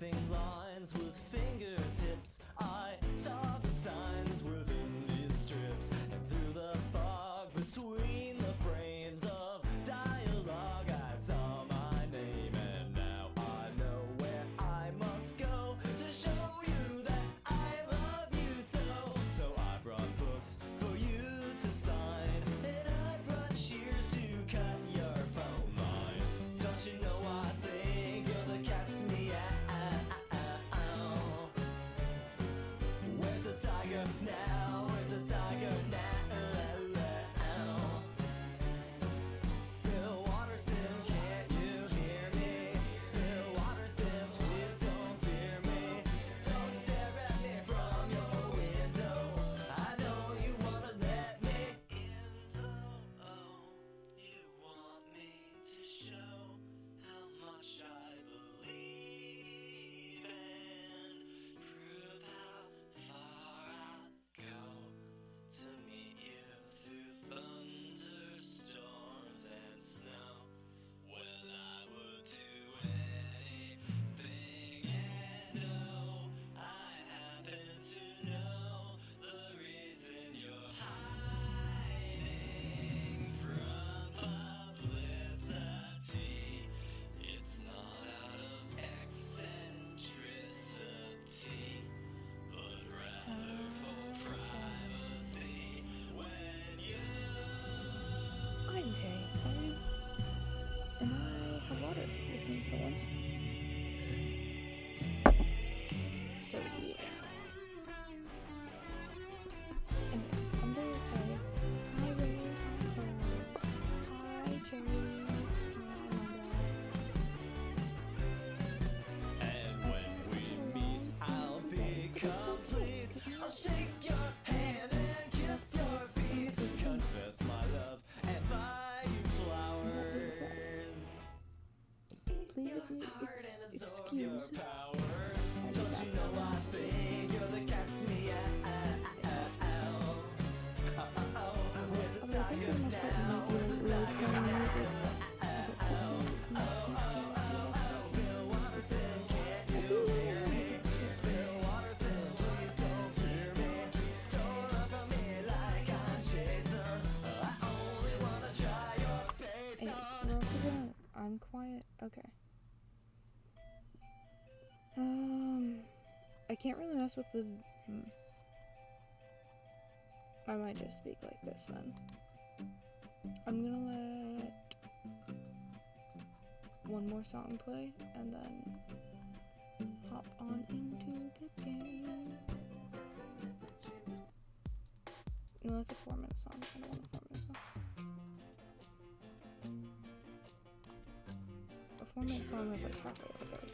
tracing lines with fingertips. I saw the signs within these strips, and through the fog between the frames of dialogue, I saw my name, and now I know where I must go to show you that I love you so. So I brought books for you to sign, and I brought shears to cut your phone line. Don't you know I think you're the cat's meow? Where's the tiger now? Where's the tiger now? Bill Watterson, can't you hear me? Bill Watterson, please don't fear me. Don't stare at me from your window. I know you wanna let me in, though. Oh, you want me to show how much I believe and prove how far I'd go to meet you through thunderstorms and snow. Well, I would do anything, and oh, I happen to know the reason you're hiding from publicity. It's not out of eccentricity, but rather for privacy. When you I'm very excited, and I have water with me for once. So yeah. Anyway, I'm very excited. Hi Ray, hi Cole, hi Jerry, And when we meet, I'll be complete. I'll shake your hand and kiss your feet, confess my love and buy you flowers. Please excuse. Don't you know I think you're the cat's meow? Where's the tiger now? Where's the tiger now? Bill Watterson, can't you hear me? Bill Watterson, please don't fear me. Don't run from me like I'm Jason. I only wanna try your face Anyways, on. we're also gonna. I'm quiet. Okay. I can't really mess with the. I might just speak like this then. I'm gonna let one more song play and then hop on into the game. No, that's a 4-minute song. I don't want a 4-minute song. A 4-minute song is like halfway over there.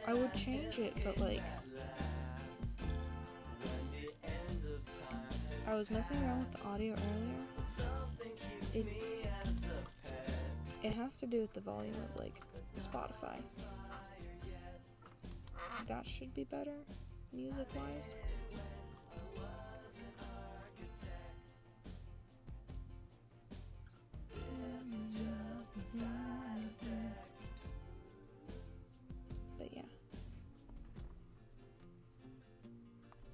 I would change it, but like I was messing around with the audio earlier. It has to do with the volume of like Spotify. That should be better, music wise. But yeah.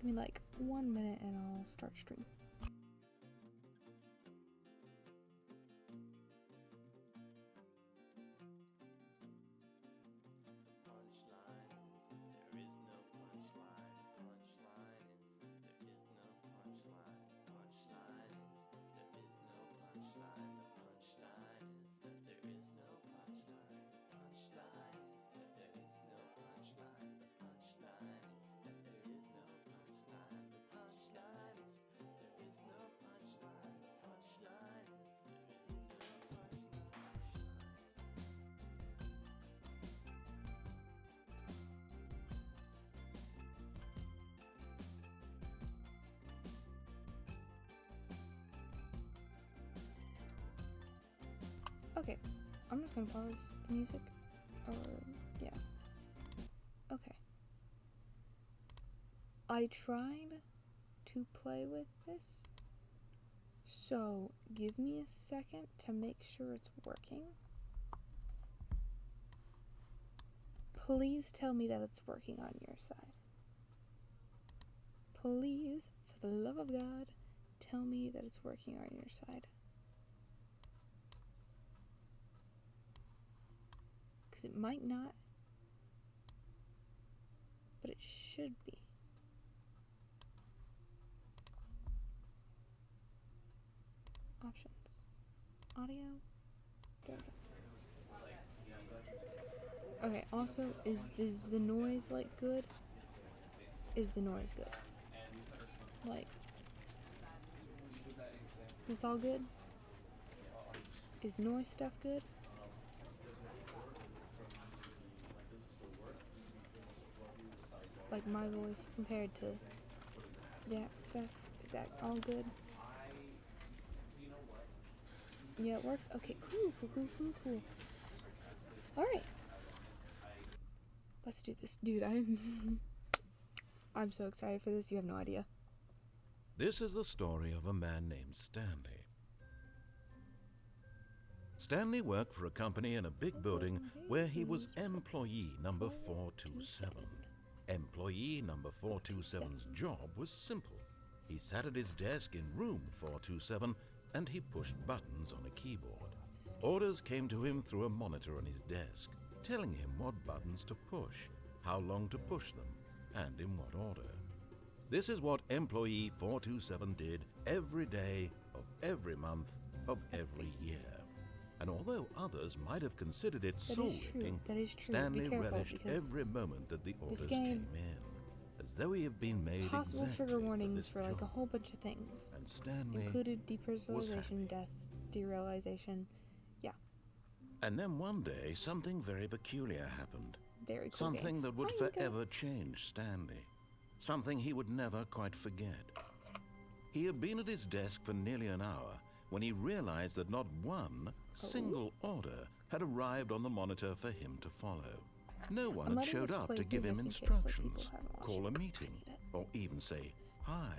Give me like 1 minute and I'll start stream. Okay, I'm just gonna pause the music, or, yeah. Okay. I tried to play with this So, give me a second to make sure it's working. Please tell me that it's working on your side. Please, for the love of God, tell me that it's working on your side. Because it might not, but it should be. Options. Audio. There we go. Okay, also, is the noise, like, good? Is the noise good? Like, it's all good? Is noise stuff good? Like my voice compared to that stuff? Is that all good? Yeah, it works? Okay, cool. Alright. Let's do this. Dude, I'm so excited for this, you have no idea. This is the story of a man named Stanley. Stanley worked for a company in a big building where he was employee number 427. Employee number 427's job was simple. He sat at his desk in room 427 and he pushed buttons on a keyboard. Orders came to him through a monitor on his desk, telling him what buttons to push, how long to push them, and in what order. This is what employee 427 did every day of every month of every year. And although others might have considered it soul-rending, Stanley relished every moment that the orders came in, as though he had been made possible exactly trigger warnings for for like a job. whole bunch of things. And Stanley Included was depersonalization, happy. death, derealization. Yeah, And then one day, something very peculiar happened. very cool Something game. that would Hi, Nico. forever change Stanley. Something he would never quite forget. He had been at his desk for nearly an hour when he realized that not one single order had arrived on the monitor for him to follow. No one I'm had letting showed this up play to give through him just in case, like, people instructions, haven't watched call a it. meeting, or even say hi.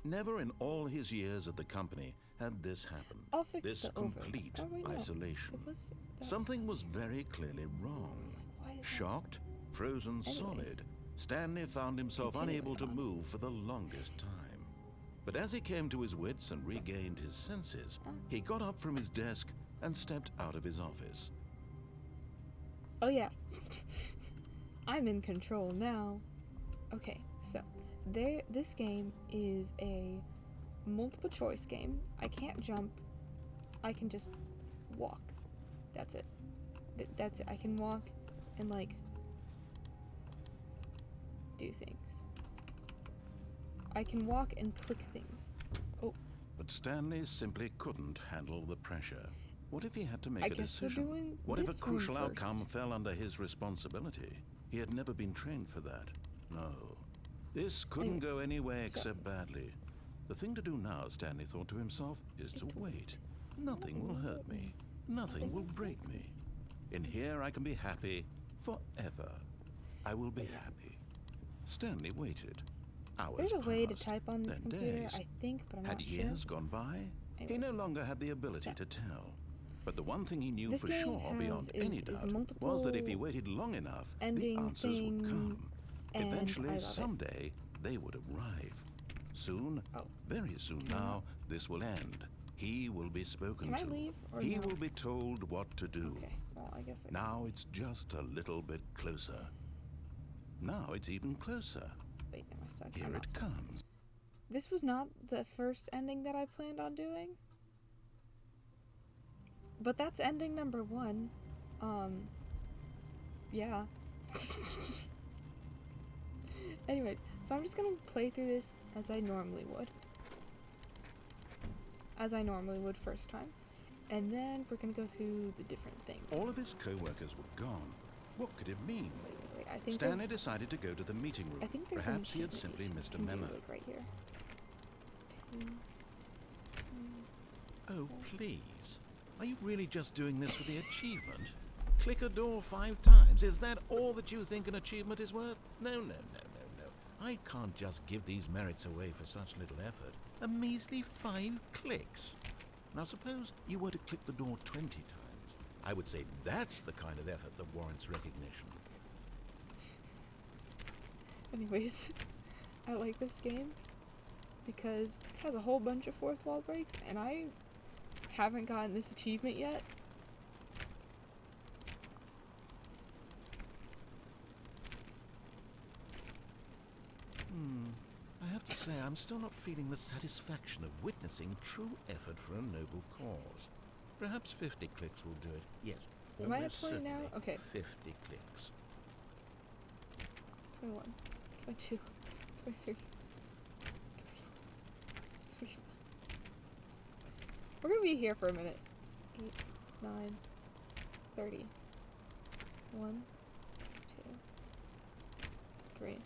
Never in all his years at the company had this happened. I'll fix This the over. complete Oh, wait, no. isolation. It was- that Something was very clearly wrong. why is that? Shocked, frozen solid, Stanley found himself unable to move for the longest time. But as he came to his wits and regained his senses, he got up from his desk and stepped out of his office. Oh yeah. I'm in control now. Okay, so this game is a multiple choice game. I can't jump. I can just walk. That's it. That's it. I can walk and like do things. I can walk and click things. Oh, But Stanley simply couldn't handle the pressure. What if he had to make I a guess we're decision? doing What if a this one crucial first. outcome fell under his responsibility? He had never been trained for that. No. This couldn't go any way except badly. The thing to do now, Stanley thought to himself, is to wait. Nothing will hurt me. Nothing will break me. In here I can be happy forever. I will be happy. Stanley waited. Hours there's a way to passed, type on this then computer, days. I think, but I'm Had not sure. years gone by? He Anyways. no longer had the ability to tell. But the one thing he knew This for game sure, beyond any is doubt, multiple was that if he waited long enough, the ending answers would thing, come. and I Eventually, love it. someday, they would arrive. Soon, Oh. very soon now, this will end. He will be spoken Can I to. leave or He no? will be told what to do. Okay, well, I guess I Now it's just a little bit closer. Now it's even closer. Wait, am I stuck? Here I'm not it stuck. comes. This was not the first ending that I planned on doing. But that's ending number 1. Yeah. Anyways, so I'm just gonna play through this as I normally would. As I normally would first time. And then we're gonna go through the different things. All of his co-workers were gone. What could it mean? Wait, I think Stanley there's- decided to go to the meeting room. I think there's Perhaps he an had simply achievement missed a you can do, memo. like, right here. 2, Oh, please. Are you really just doing this for the achievement? Click a door 5 times. Is that all that you think an achievement is worth? No. I can't just give these merits away for such little effort. A measly 5 clicks. Now suppose you were to click the door 20 times. I would say that's the kind of effort that warrants recognition. Anyways, I like this game because it has a whole bunch of fourth wall breaks, and I haven't gotten this achievement yet. I have to say, I'm still not feeling the satisfaction of witnessing true effort for a noble cause. Perhaps 50 clicks will do it. Yes, Am I at almost 20 now? certainly Okay. 50 clicks. 21, 22, 23, 24. We're gonna be here for a minute. 8, 9, 30. 1, 2, 3,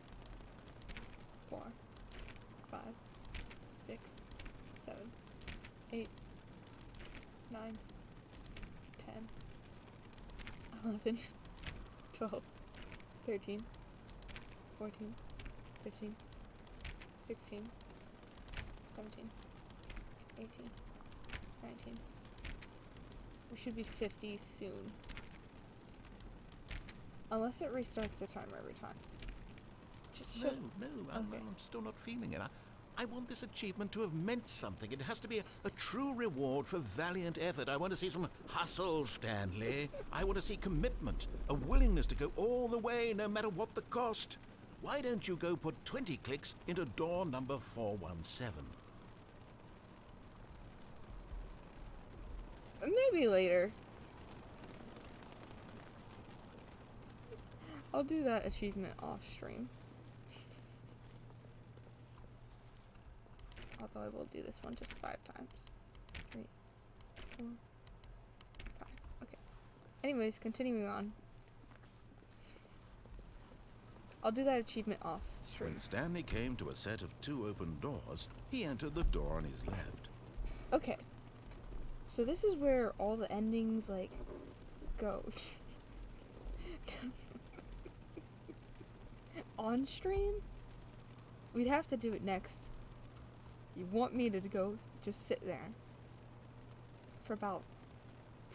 4, 5, 6, 7, 8, 9, 10, 11, 12, 13, 14, 15, 16, 17, 18, 19. We should be 50 soon. Unless it restarts the timer every time. No, I'm still not feeling it. I want this achievement to have meant something. It has to be a true reward for valiant effort. I want to see some hustle, Stanley. I want to see commitment, a willingness to go all the way, no matter what the cost. Why don't you go put 20 clicks into door number 417? Maybe later. I'll do that achievement off stream. Although I will do this one just 5 times. 3, 4, 5. Okay. Anyways, continuing on. I'll do that achievement off stream. When Stanley came to a set of 2 open doors, he entered the door on his left. Okay. So this is where all the endings, like, go. On stream? We'd have to do it next. You want me to go just sit there for about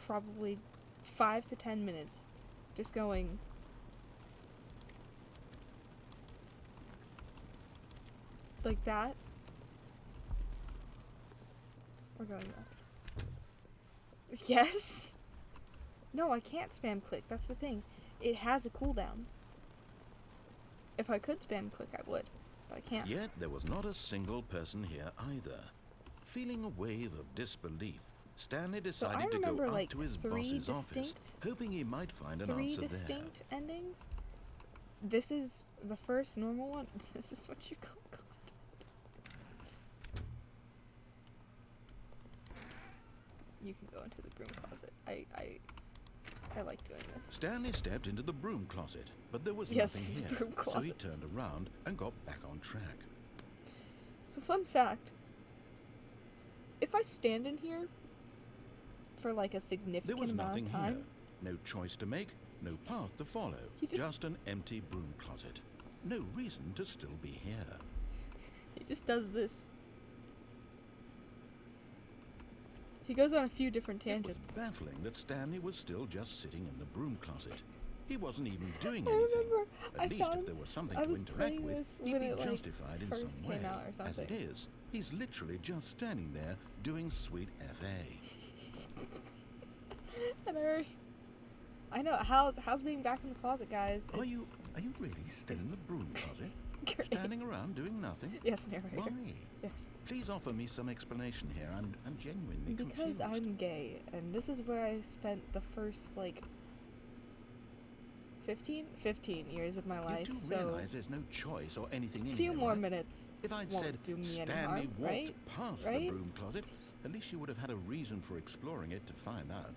probably 5 to 10 minutes, just going like that. We're going left. Yes? No, I can't spam click. That's the thing. It has a cooldown. If I could spam click, I would. But I can't. Yet there was not a single person here either. Feeling a wave of disbelief, Stanley decided to go up like to his 3 boss's office, distinct- hoping he might find an 3 answer distinct endings. This is the first normal one. This is what you call content. You can go into the broom closet. I like doing this. Stanley stepped into the broom closet, but there was Yes, nothing there's a here, broom so he closet. turned around and got back on track. So fun fact. If I stand in here for like a There significant was amount nothing of time, here. No choice to make, no path to follow. He just- Just an empty broom closet. No reason to still be here. he just does this. He goes on a few different It was tangents. baffling that Stanley was still just sitting in the broom closet. He wasn't even doing I anything. remember At I least if found there was something I to was interact playing with, this he'd when be it, like, justified in first some way. came out or As it something. is, he's literally just standing there doing sweet FA. and I know how's being back in the closet, guys. Are It's you really still in the broom closet? great. Standing around doing nothing? Yes, narrator. Why? Yes. Please offer me some explanation here. I'm genuinely Because confused. I'm gay, and this is where I spent the first like 15 years of my life. You do So realize there's no choice or anything in a few here, more right? minutes If I'd won't said do me any Stanley harm, walked right? past the Right? broom closet, at least you would have had a reason for exploring it to find out.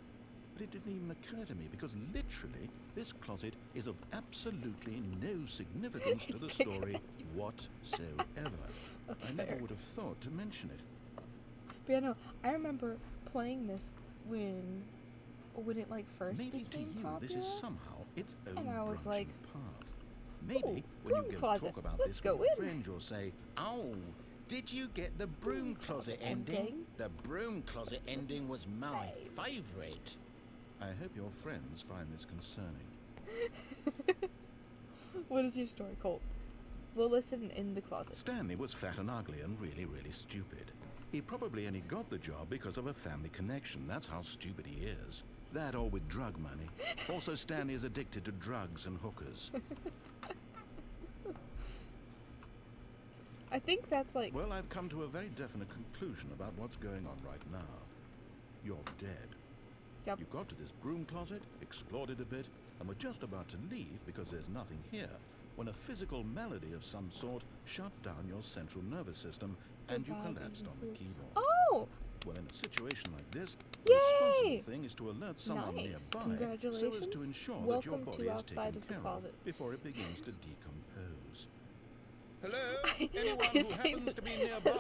But it didn't even occur to me because literally this closet is of absolutely no significance to It's the bigger story than whatsoever. That's I fair. never would have thought to mention it. But yeah, no, I remember playing this when it like first Maybe to became you popular. this is somehow its own And I was branching like, path. Maybe Ooh, when you broom go closet. talk about Let's this go with your in. friend, you'll say, "Oh, did you get the broom closet ending? ending? The broom closet This was ending was my my favorite." I hope your friends find this concerning. What is your story, Colt? We'll listen in the closet. Stanley was fat and ugly and really, really stupid. He probably only got the job because of a family connection. That's how stupid he is. That or with drug money. Also, Stanley is addicted to drugs and hookers. I think that's like... Well, I've come to a very definite conclusion about what's going on right now. You're dead. Yep. You got to this broom closet, explored it a bit, and were just about to leave because there's nothing here, when a physical malady of some sort shut down your central nervous system and you Goodbye, collapsed on the beautiful. keyboard. Oh! Well, in a situation like this, Yay! the responsible thing is to alert someone Nice. nearby so as Congratulations. to ensure that Welcome your body to is outside taken of the care closet. of before it begins to decompose. Hello? I Anyone who say happens this to be as nearby?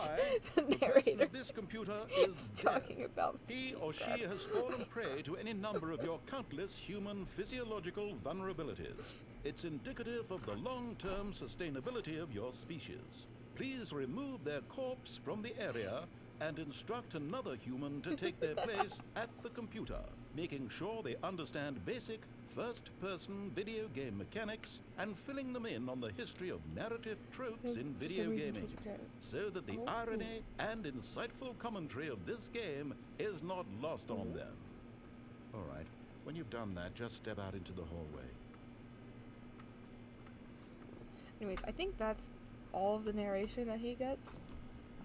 the The person narrator at this computer is is dead. talking about... He or she has fallen prey to any number of your countless human physiological vulnerabilities. It's indicative of the long-term sustainability of your species. Please remove their corpse from the area and instruct another human to take their place at the computer, making sure they understand basic first-person video game mechanics and filling them in on the history of narrative tropes in For some video reason, gaming, it was okay. so that the Oh. irony and insightful commentary of this game is not lost on them. All right, when you've done that, just step out into the hallway. Anyways, I think that's all of the narration that he gets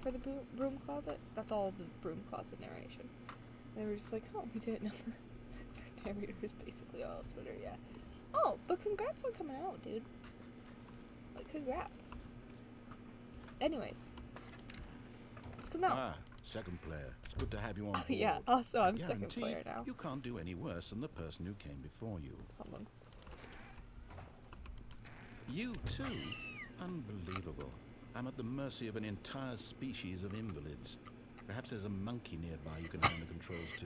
for the broom closet. That's all of the broom closet narration. And they were just like, oh, we didn't know. The narrator is basically all of Twitter, yeah. Oh, but congrats on coming out, dude. Like, congrats. Anyways, let's come out. Ah, second player. It's good to have you on board. Yeah, also I I'm second guarantee player now. You can't do any worse than the person who came before you. Hold on. You too? Unbelievable. I'm at the mercy of an entire species of invalids. Perhaps there's a monkey nearby you can hand the controls to.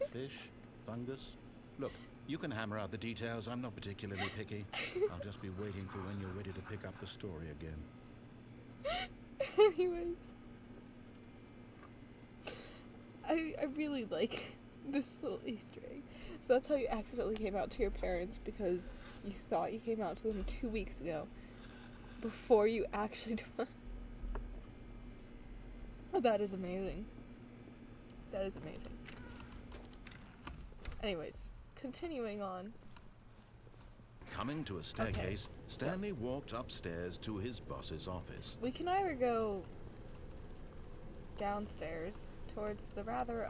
A fish? Fungus? Look, you can hammer out the details. I'm not particularly picky. I'll just be waiting for when you're ready to pick up the story again. Anyways, I really like this little Easter egg. So that's how you accidentally came out to your parents, because you thought you came out to them 2 weeks ago before you actually did. Oh, that is amazing. That is amazing. Anyways, continuing on. Coming to a staircase, Stanley walked upstairs to his boss's office. We can either go downstairs towards the rather,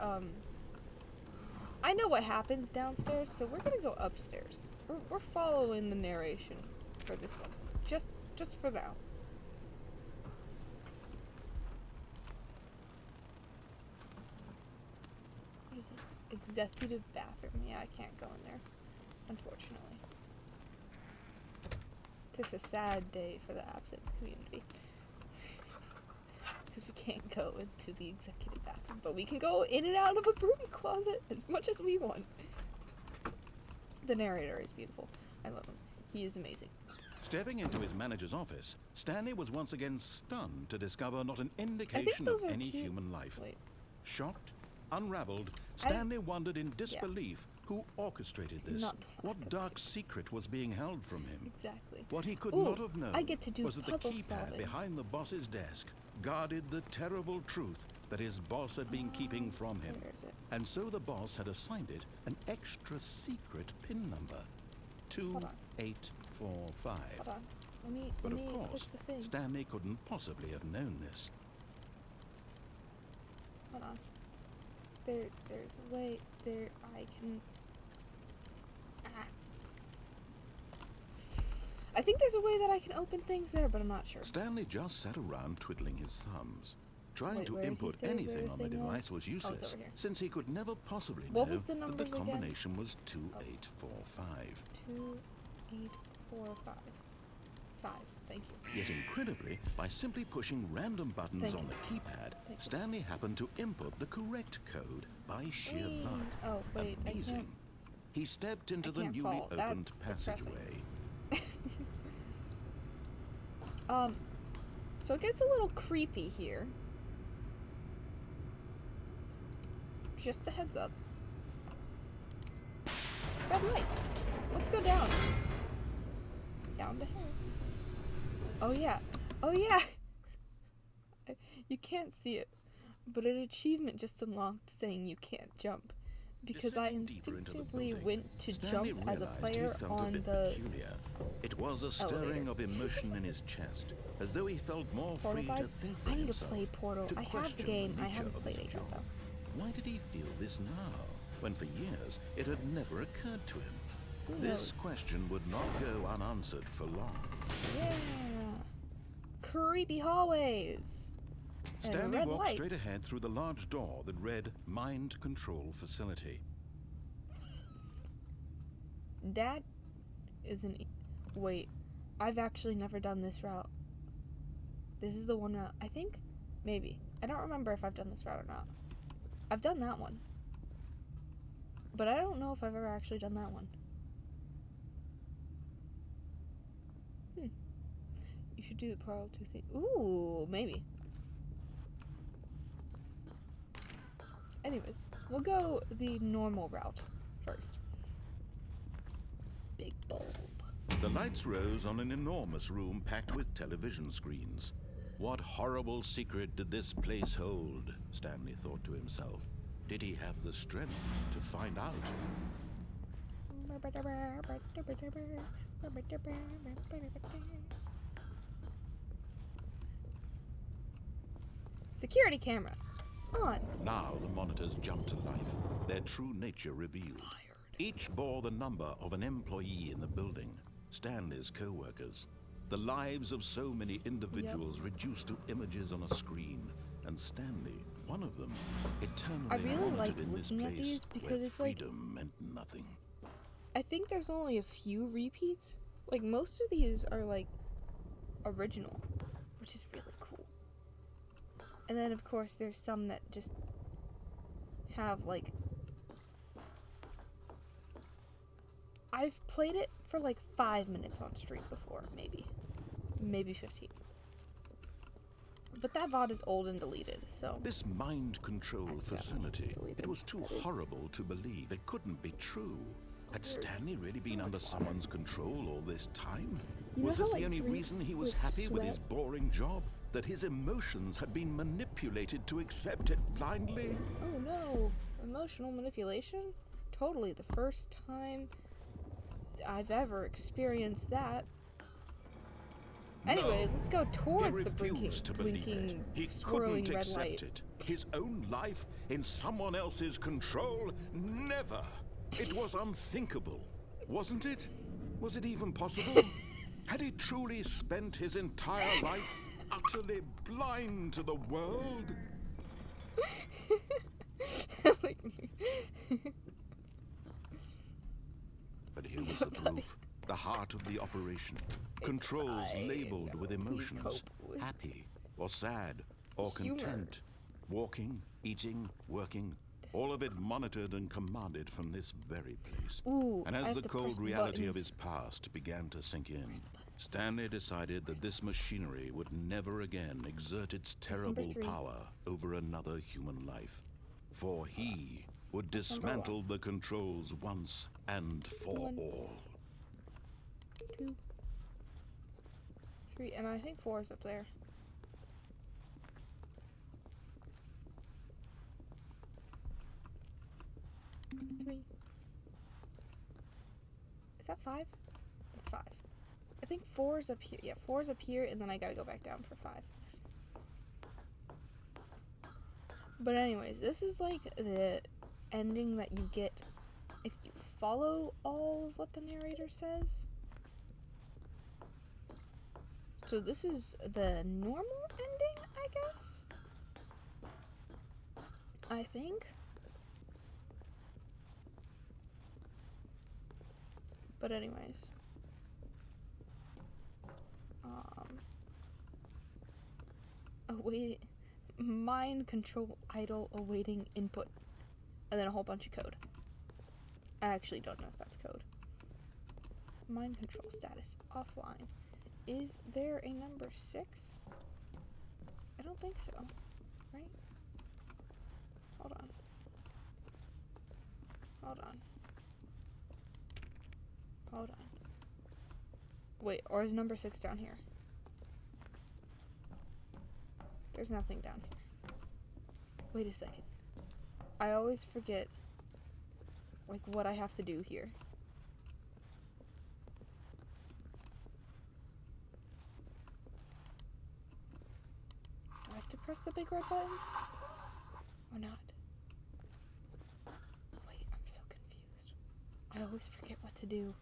I know what happens downstairs, so we're gonna go upstairs. We're following the narration for this one. Just for now. What is this? Executive bathroom. Yeah, I can't go in there, unfortunately. It's a sad day for the absent community. Because we can't go into the executive bathroom, but we can go in and out of a broom closet as much as we want. The narrator is beautiful. I love him. He is amazing. Stepping into his manager's office, Stanley was once again stunned to discover not an indication of those are any cute. human life. Wait. Shocked, unraveled, Stanley wondered in disbelief who orchestrated this. Not What like dark this. secret was being held from him? Exactly. What he could Ooh, not have known I get to do was that the puzzle keypad solving. behind the boss's desk guarded the terrible truth that his boss had been keeping from him. Where is it? And so the boss had assigned it an extra secret PIN number, Hold on. 2845. Hold on. Let me But of click course, the thing. Stanley couldn't possibly have known this. Hold on. There's a way there I can... I think there's a way that I can open things there, but I'm not sure. Stanley just sat around twiddling his thumbs. Trying Wait, to where did he input say where anything the on the thing was? device was Oh, it's useless, over here. since he could never possibly What know was the that the numbers again? combination was 2845. 2, 8, 4, 5. 5. Thank you. Yet incredibly, by simply pushing random buttons Thank on you. the keypad, Thank you. Stanley happened to input the correct code by sheer Whee! luck. Oh, wait, I Amazing. can't. He stepped into I the can't newly fall. opened That's depressing. passageway. So it gets a little creepy here. Just a heads up. Red lights. Let's go down. Down to hell. Oh yeah. Oh yeah! You can't see it, but an achievement just unlocked saying you can't jump. Because I Descending deeper into the instinctively building, went to Stanley jump as a realized player he felt a on bit the peculiar. It was a stirring elevator. of emotion in his chest, as though he felt more Portal free to vibes. think for I need to himself, play Portal. to I have the question game. I nature haven't of played his it yet job. though. Why did he feel this now, when for years it had never occurred to him? Who This knows? question would not go unanswered for long. Yeah. Creepy hallways. And Stanley red walked lights. straight ahead through the large door that read Mind Control Facility. That is an. Wait, I've actually never done this route. This is the one route. I think, maybe. I don't remember if I've done this route or not. I've done that one, but I don't know if I've ever actually done that one. You should do the Portal 2 thing. Ooh, maybe. Anyways, we'll go the normal route first. Big bulb. The lights rose on an enormous room packed with television screens. What horrible secret did this place hold? Stanley thought to himself. Did he have the strength to find out? Security camera. On. Now the monitors jumped to life, their true nature revealed. Each bore the number of an employee in the building, Stanley's co-workers. The lives of so many individuals reduced to images on a screen, and Stanley, one of them, eternally I really like monitored in this looking at place these because where it's like, freedom meant nothing. I think there's only a few repeats. Like, most of these are like original, which is really cool. And then of course there's some that just have like, I've played it for like 5 minutes on stream before, maybe 15. But that VOD is old and deleted, so. This mind control facility, deleted. it was too That is- horrible to believe. It couldn't be true. Had There's Stanley really been so under much someone's control all this time? You know Was how, this the like, only drinks reason he was with happy with his sweat- boring job? That his emotions had been manipulated to accept it blindly? Oh no, emotional manipulation? Totally the first time I've ever experienced that. Anyways, let's go He towards the refused to believe it. blinking, He swirling couldn't red accept light. it. His own life in someone else's control? Never. It was unthinkable, wasn't it? Was it even possible? Had he truly spent his entire life utterly blind to the world? Like, But here was the proof. The heart of the operation. Controls labeled with emotions. cope with Happy, or sad, or humor. content. Walking, eating, working. All of it monitored and commanded from this very place. Ooh, And I as have the to cold press reality of buttons. his past began to sink in, Stanley decided that this machinery would never again exert its number terrible 3. power over another human life. For he would number 1. dismantle the controls once and for 1, all. 2, 3, and I think 4 is up there. 3. Is that 5? That's 5. I think 4 is up here. Yeah, 4 is up here, and then I gotta go back down for 5. But anyways, this is like the ending that you get if you follow all of what the narrator says. So this is the normal ending, I guess? I think. But anyways. Await mind control idle awaiting input. And then a whole bunch of code. I actually don't know if that's code. Mind control status offline. Is there a number 6? I don't think so. Right? Hold on. Hold on. Hold on. Wait, or is number 6 down here? There's nothing down here. Wait a second. I always forget, like, what I have to do here. Do I have to press the big red button? Or not? Wait, I'm so confused. I always forget what to do.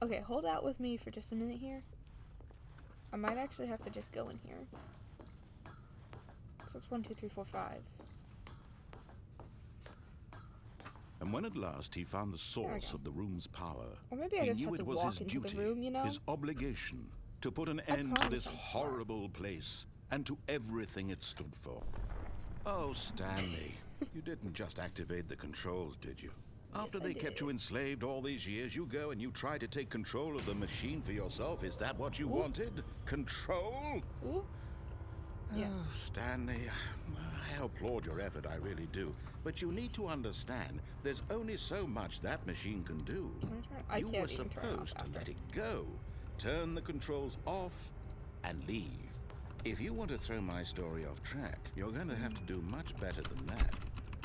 Okay, hold out with me for just a minute here. I might actually have to just go in here. So it's 1, 2, 3, 4, 5. And when at last he found the source go. of the room's power, Or maybe I he just knew have it to was walk his into duty, the room, you know? his obligation, to put an I end to promise this I'm smart. horrible place and to everything it stood for. Oh, Stanley, you didn't just activate the controls, did you? After Yes, I they kept did. you enslaved all these years, you go and you try to take control of the machine for yourself. Is that what you wanted? Control? Ooh. Yes. Oh, Stanley, I applaud your effort, I really do. But you need to understand, there's only so much that machine can do. I You can't were even turn it off supposed to after. let it go, turn the controls off, and leave. If you want to throw my story off track, you're going to have to do much better than that.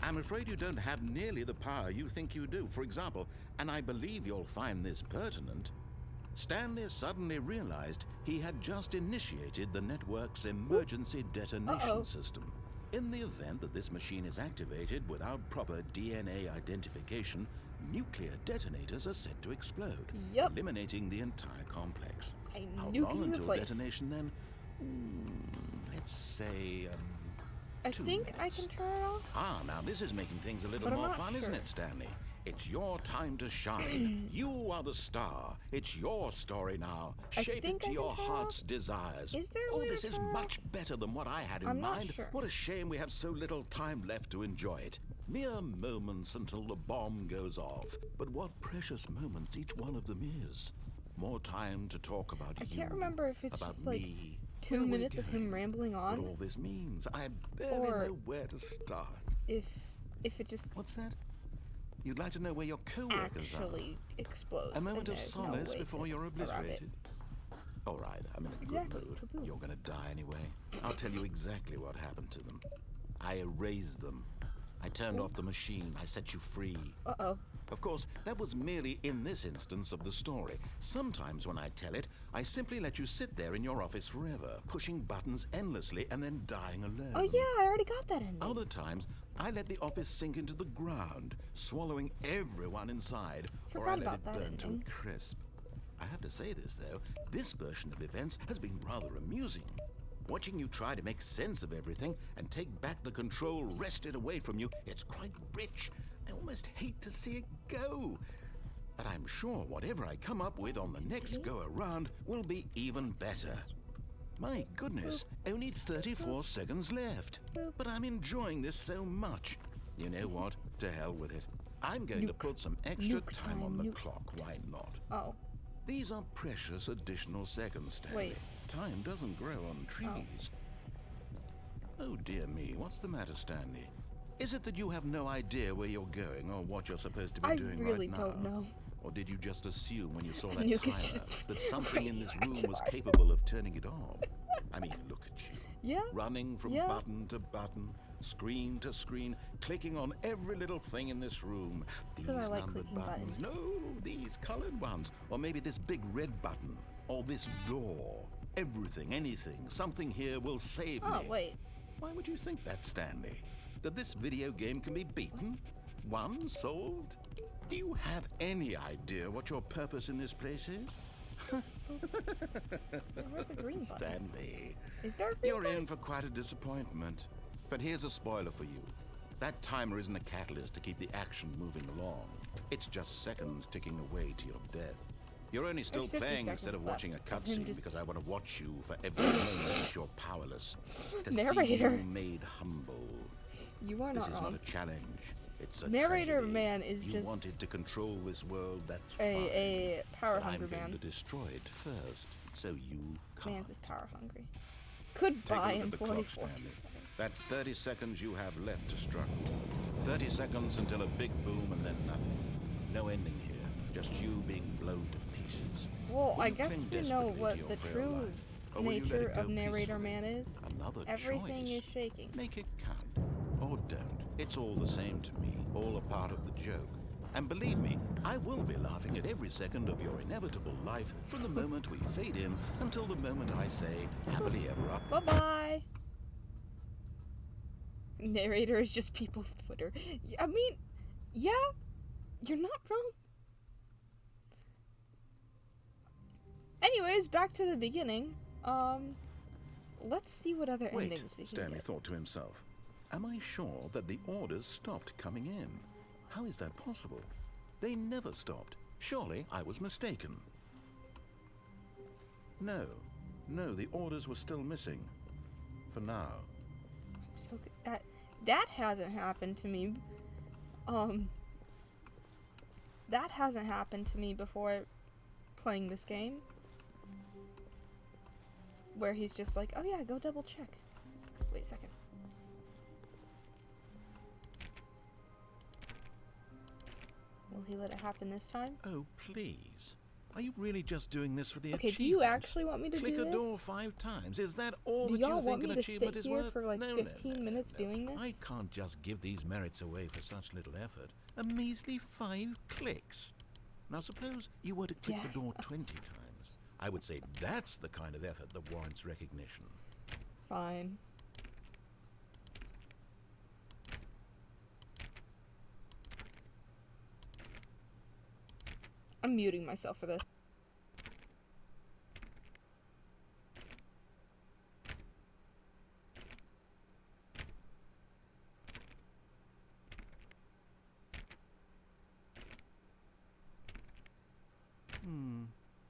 I'm afraid you don't have nearly the power you think you do. For example, and I believe you'll find this pertinent, Stanley suddenly realized he had just initiated the network's emergency detonation system. In the event that this machine is activated without proper DNA identification, nuclear detonators are said to explode, Yup. eliminating the entire complex. How nuking long the until place. detonation then? Let's say, I 2 think I minutes. can turn it off. Ah, now this is making things a little But I'm more not fun, isn't sure. it, Stanley? It's your time to shine. You are the star. It's your story now. I Shape it think to I your can turn it heart's desires. Is there a Oh, way to this is turn it much better than what I had in I'm not mind. sure. What a shame we have so little time left to enjoy it. Mere moments until the bomb goes off. But what precious moments each one of them is. More time to talk about I you. can't remember if it's about just like me, 2 where we're minutes of him going, rambling what on, all this means. I barely Or- know where to start. if it just What's that? You'd like to know where your co-workers actually explodes. are? A moment and of there's no solace way before to you're around it. obliterated. All right, I'm in a Exactly, good mood. kaboom. You're gonna die anyway. I'll tell you exactly what happened to them. I erased them. I turned off the machine. I set you free. Uh-oh. Of course, that was merely in this instance of the story. Sometimes when I tell it, I simply let you sit there in your office forever, pushing buttons endlessly and then dying alone. Oh yeah, I already got that ending. Other times, I let the office sink into the ground, swallowing everyone inside, or I Forgot let about it that burn to ending. a crisp. I have to say this, though, this version of events has been rather amusing. Watching you try to make sense of everything and take back the control wrested away from you, it's quite rich. I almost hate to see it go. But I'm sure whatever I come up with on the next go-around will be even better. My goodness, only 34 seconds left. But I'm enjoying this so much. You know what? To hell with it. I'm going to put some extra Nuke time on the time, nuke. clock. Why not? Oh. These are precious additional seconds, Stanley. Wait. Time doesn't grow on trees. Oh dear me, what's the matter, Stanley? Is it that you have no idea where you're going or what you're supposed to be I doing really right now? don't know. Or did you just assume when you saw that Nuke is timer just that something in this room was radioactive capable of turning it off? I mean, look at you. Yeah. Running from Yeah. button to button, screen to screen, clicking on every little thing in this room. These 'Cause I like numbered clicking buttons. buttons. No, these colored ones. Or maybe this big red button. Or this door. Everything, anything, something here will save Oh, me. wait. Why would you think that, Stanley? That this video game can be beaten? Won? Solved? Do you have any idea what your purpose in this place is? Where's the green button? Stanley, Is there a green you're button? in for quite a disappointment. But here's a spoiler for you. That timer isn't a catalyst to keep the action moving along. It's just seconds ticking away to your death. You're only still There's 50 playing instead of seconds watching a left of him cutscene just- because I want to watch you for every moment that you're powerless. To see Narrator. you made humble. You are This not is wrong. not a challenge. It's a Narrator tragedy. man is you just wanted to control this world, that's fine. a power But hungry I'm going man. to destroy it first, so you can't. Man's is power hungry. Take a Goodbye, look at the clock, employee Stanley. 427. That's 30 seconds you have left to struggle. 30 seconds until a big boom and then nothing. No ending here, just you being blown to pieces. Well, Will I you guess cling we know desperately what to your the frail true life, or will you let nature it go of Narrator peacefully? Man is. Another Everything choice. is shaking. Make it count. Or don't. It's all the same to me. All a part of the joke. And believe me, I will be laughing at every second of your inevitable life from the moment we fade in until the moment I say, happily ever up. Bye-bye. Narrator is just people with Twitter. I mean, yeah, you're not wrong. Anyways, back to the beginning. Let's see what other Wait, endings we can Stanley get. thought to himself. Am I sure that the orders stopped coming in? How is that possible? They never stopped. Surely I was mistaken. No, the orders were still missing. For now. So that hasn't happened to me. That hasn't happened to me before playing this game. Where he's just like, oh yeah, go double check. Wait a second. Will he let it happen this time? Oh, please. Are you really just doing this for the Okay, achievement? do you actually want me to Click do a this? door 5 times. Is that all Do that y'all you want think me an to achievement sit is here worth? for like No, 15 minutes doing this? I can't just give these merits away for such little effort. A measly 5 clicks. Now suppose you were to click Yes. the door 20 times. I would say that's the kind of effort that warrants recognition. Fine. I'm muting myself for this.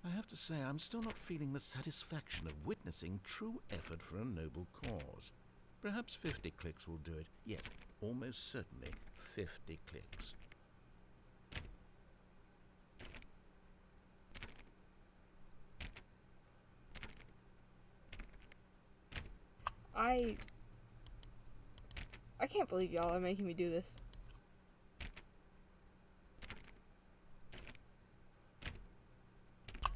I have to say, I'm still not feeling the satisfaction of witnessing true effort for a noble cause. Perhaps 50 clicks will do it. Yes, almost certainly 50 clicks. I can't believe y'all are making me do this.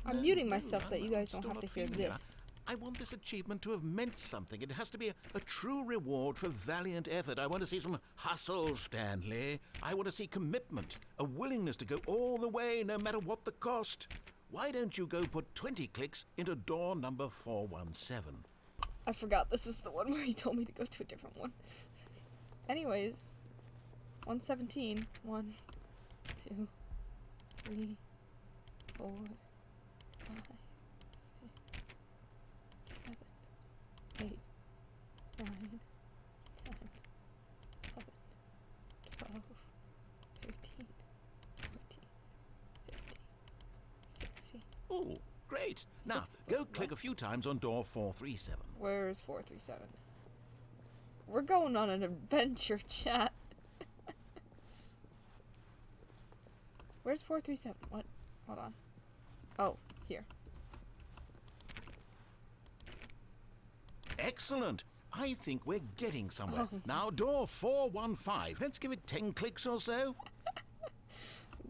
I'm muting myself so that you guys don't still have to not hear feeling it. this. I want this achievement to have meant something. It has to be a true reward for valiant effort. I want to see some hustle, Stanley. I want to see commitment, a willingness to go all the way no matter what the cost. Why don't you go put 20 clicks into door number 417? I forgot this was the one where he told me to go to a different one. Anyways, 117. 1, 2, 3, 4, 5, 6, 7, 8, 9, 10, 11, 12, 13, 14, 15, 16. Oh, great. Now, go click a few times on door 437. Where's 437? We're going on an adventure, chat. Where's 437? What? Hold on. Oh, here. Excellent. I think we're getting somewhere. Oh. Now, door 415. Let's give it 10 clicks or so.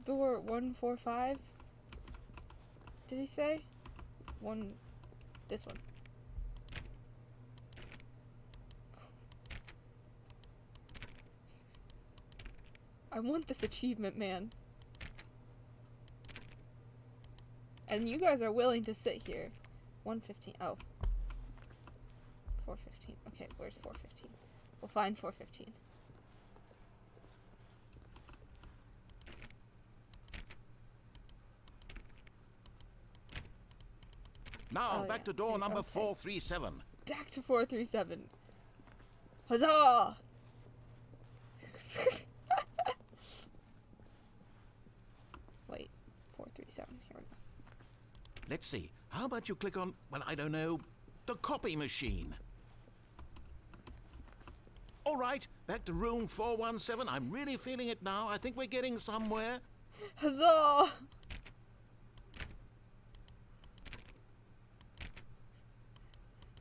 Door 145? Did he say? This one. I want this achievement, man. And you guys are willing to sit here. 115. Oh. 415. Okay, where's 415? We'll find 415. Now, Oh, back yeah. to door Here, number okay. 437. Back to 437. Huzzah! Wait, 437. Here we go. Let's see. How about you click on, well, I don't know, the copy machine? All right, back to room 417. I'm really feeling it now. I think we're getting somewhere. Huzzah!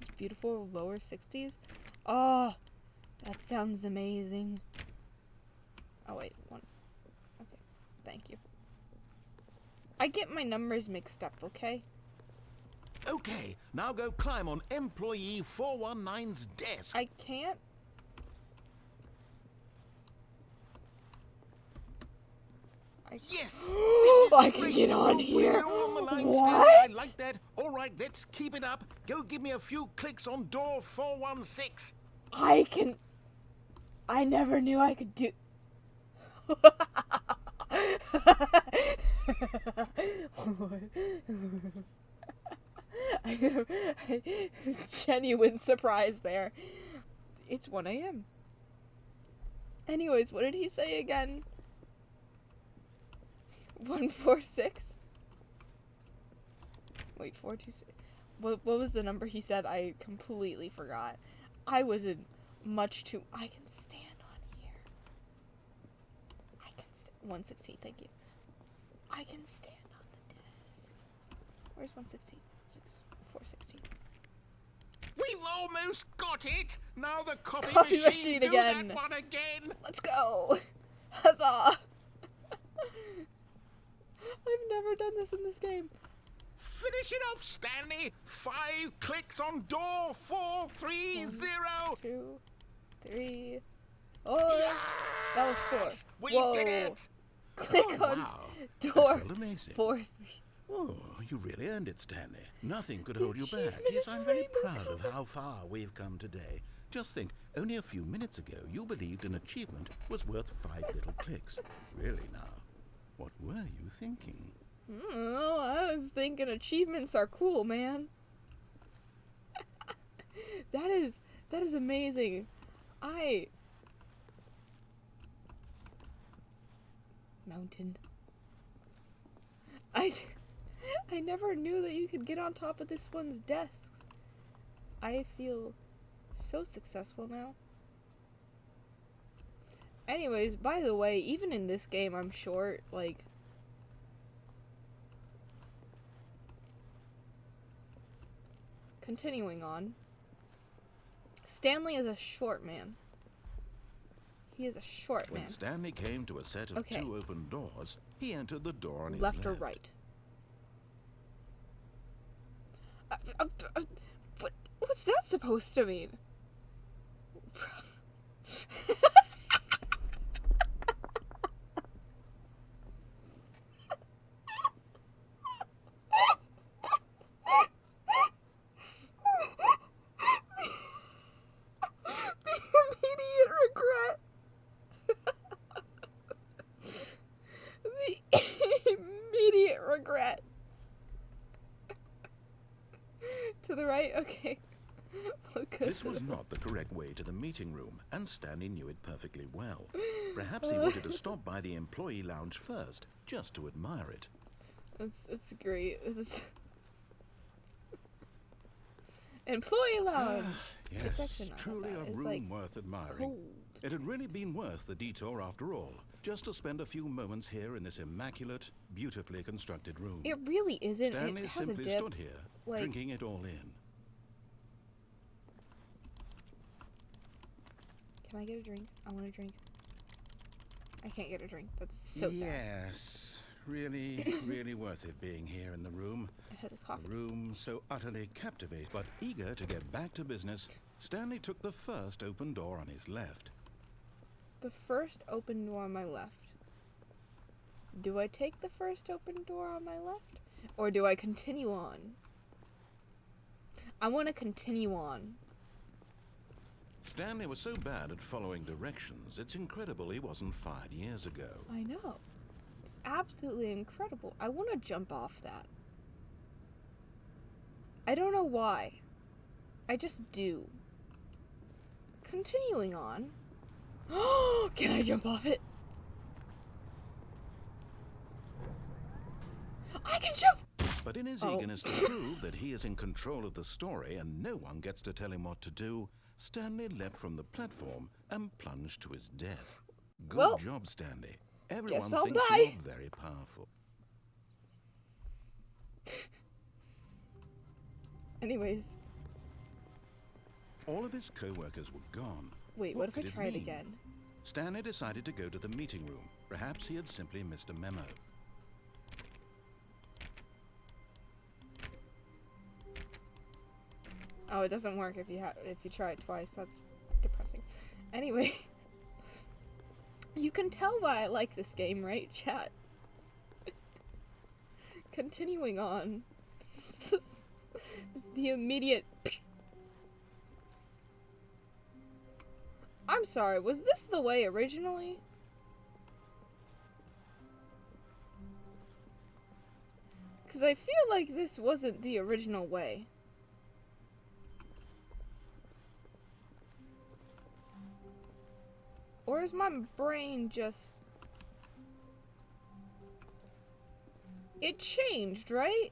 It's beautiful lower 60s. Oh, that sounds amazing. Oh, wait, one. Okay, thank you. I get my numbers mixed up, okay? Okay, now go climb on employee 419's desk. I can't. Yes! I can get on here. What? I like that. All right, let's keep it up. Go give me a few clicks on door 416. I never knew I could do. Genuine surprise there. It's 1 a.m. Anyways, what did he say again? 146? Wait, 426. What was the number he said? I completely forgot. I was in much too. I can stand on here. 116, thank you. I can stand on the desk. Where's 116? 416. We've almost got it. Now the copy Copy machine do again. that one again. Let's go. Huzzah. I've never done this in this game. Finish it off, Stanley. 5 clicks on door 430. 1, 2, 3. Oh, Yes! that was 4. We Whoa. did it. Click Oh, on wow. door That felt amazing. 4, 3. Oh, you really earned it, Stanley. Nothing could hold you back. achievement Yes, is I'm very rainbow proud of how far we've come today. Just think, only a few minutes ago, you believed an achievement was worth 5 little clicks. Really now, what were you thinking? Oh, I was thinking achievements are cool, man. That is amazing. Mountain. I never knew that you could get on top of this one's desk. I feel so successful now. Anyways, by the way, even in this game, I'm short, like... Continuing on. Stanley is a short man. He is a short man. When Stanley came to a set of Okay. 2 open doors, he entered the door on his Left or right? What's that supposed to mean? Immediate regret. To the right? Okay. This was not the correct way to the meeting room, and Stanley knew it perfectly well. Perhaps he wanted to stop by the employee lounge first, just to admire it. It's great. Employee lounge. It's Yes, actually not that truly bad. a It's room like worth admiring. cold. It had really been worth the detour after all, just to spend a few moments here in this immaculate, beautifully constructed room. It really isn't. Stanley It has a simply dip. stood here, like- drinking it all in. Can I get a drink? I want a drink. I can't get a drink. That's so sad. Yes, really, really worth it being here in the room. It has a A coffee. room so utterly captivating, but eager to get back to business, Stanley took the first open door on his left. The first open door on my left. Do I take the first open door on my left? Or do I continue on? I want to continue on. Stanley was so bad at following directions, it's incredible he wasn't fired years ago. I know. It's absolutely incredible. I want to jump off that. I don't know why. I just do. Continuing on. Can I jump off it? I can jump! But in his Oh. eagerness to prove that he is in control of the story and no one gets to tell him what to do, Stanley leapt from the platform and plunged to his death. Good Well, job, Stanley. Everyone guess I'll thinks die. you're very powerful. Anyways. All of his co-workers were gone. Wait, what if I could try it mean? again? Stanley decided to go to the meeting room. Perhaps he had simply missed a memo. Oh, it doesn't work if you try it twice. That's depressing. Anyway, you can tell why I like this game, right, chat? Continuing on. This is the immediate. I'm sorry, was this the way originally? Because I feel like this wasn't the original way. Or is my brain just... It changed, right?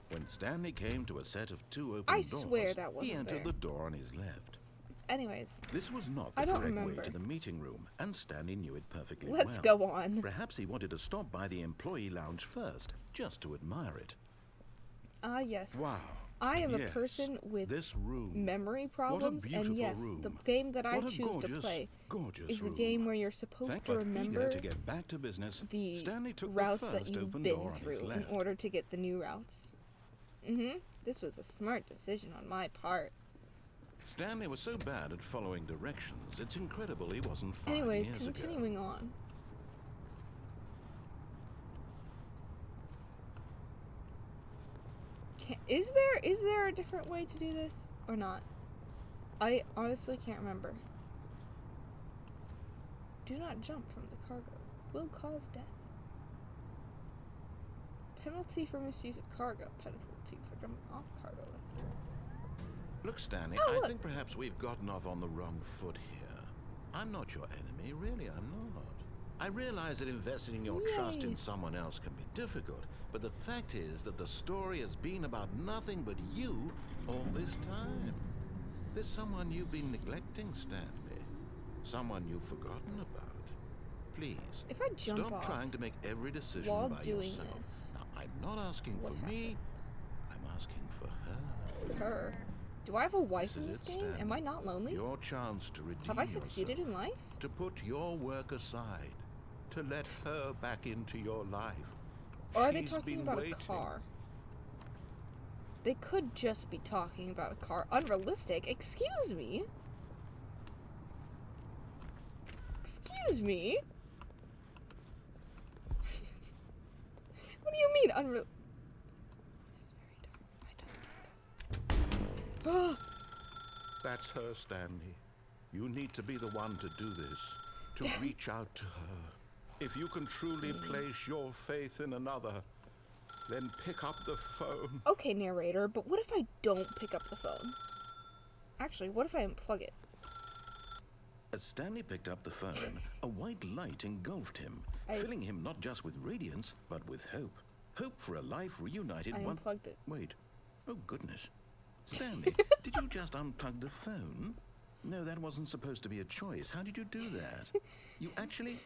When Stanley came to a set of 2 open I doors, swear that he wasn't entered there. the door on his left. Anyways, This was not I the don't correct way remember. to the meeting room, and Stanley knew it perfectly let's well. go on. Perhaps he wanted to stop by the employee lounge first, just to admire it. Ah, yes. Wow. I am a Yes, person with this room. memory problems, and beautiful yes, room. the game that I What a choose to gorgeous, play gorgeous is the room. game where you're supposed to But remember eager to get back to business, the Stanley took routes the that first you've open been door on his through in left. order to get the new routes. This was a smart decision on my part. Stanley was so bad at following directions, it's incredible he wasn't 5 Anyways, years continuing ago. on. Is there a different way to do this or not? I honestly can't remember. Do not jump from the cargo. Will cause death. Penalty for misuse of cargo. Penalty for jumping off cargo. Look, Stanley, Oh, I look. think perhaps we've gotten off on the wrong foot here. I'm not your enemy, really, I'm not. I realize that investing your trust Yay. in someone else can be difficult, but the fact is that the story has been about nothing but you all this time. There's someone you've been neglecting, Stanley. Someone you've forgotten about. Please, If I jump stop off trying to make every decision while by doing yourself. this, Now, I'm not asking what for me, happens? I'm asking for her. Her. Do I have a wife This in is this it, game? Am Stanley. I not lonely? Your chance to redeem Have I succeeded yourself, in life? to put your work aside, to let her back into your life. Or are they She's talking been about waiting. a car? They could just be talking about a car. Unrealistic. Excuse me? Excuse me? What do you mean unreal? This is very dark. I don't. That's her, Stanley. You need to be the one to do this, to reach out to her. If you can truly place your faith in another, then pick up the phone. Okay, narrator, but what if I don't pick up the phone? Actually, what if I unplug it? As Stanley picked up the phone, a white light engulfed him, filling him not just with radiance, but with hope. Hope for a life reunited I one... unplugged it. Wait. Oh, goodness. Stanley, did you just unplug the phone? No, that wasn't supposed to be a choice. How did you do that? You actually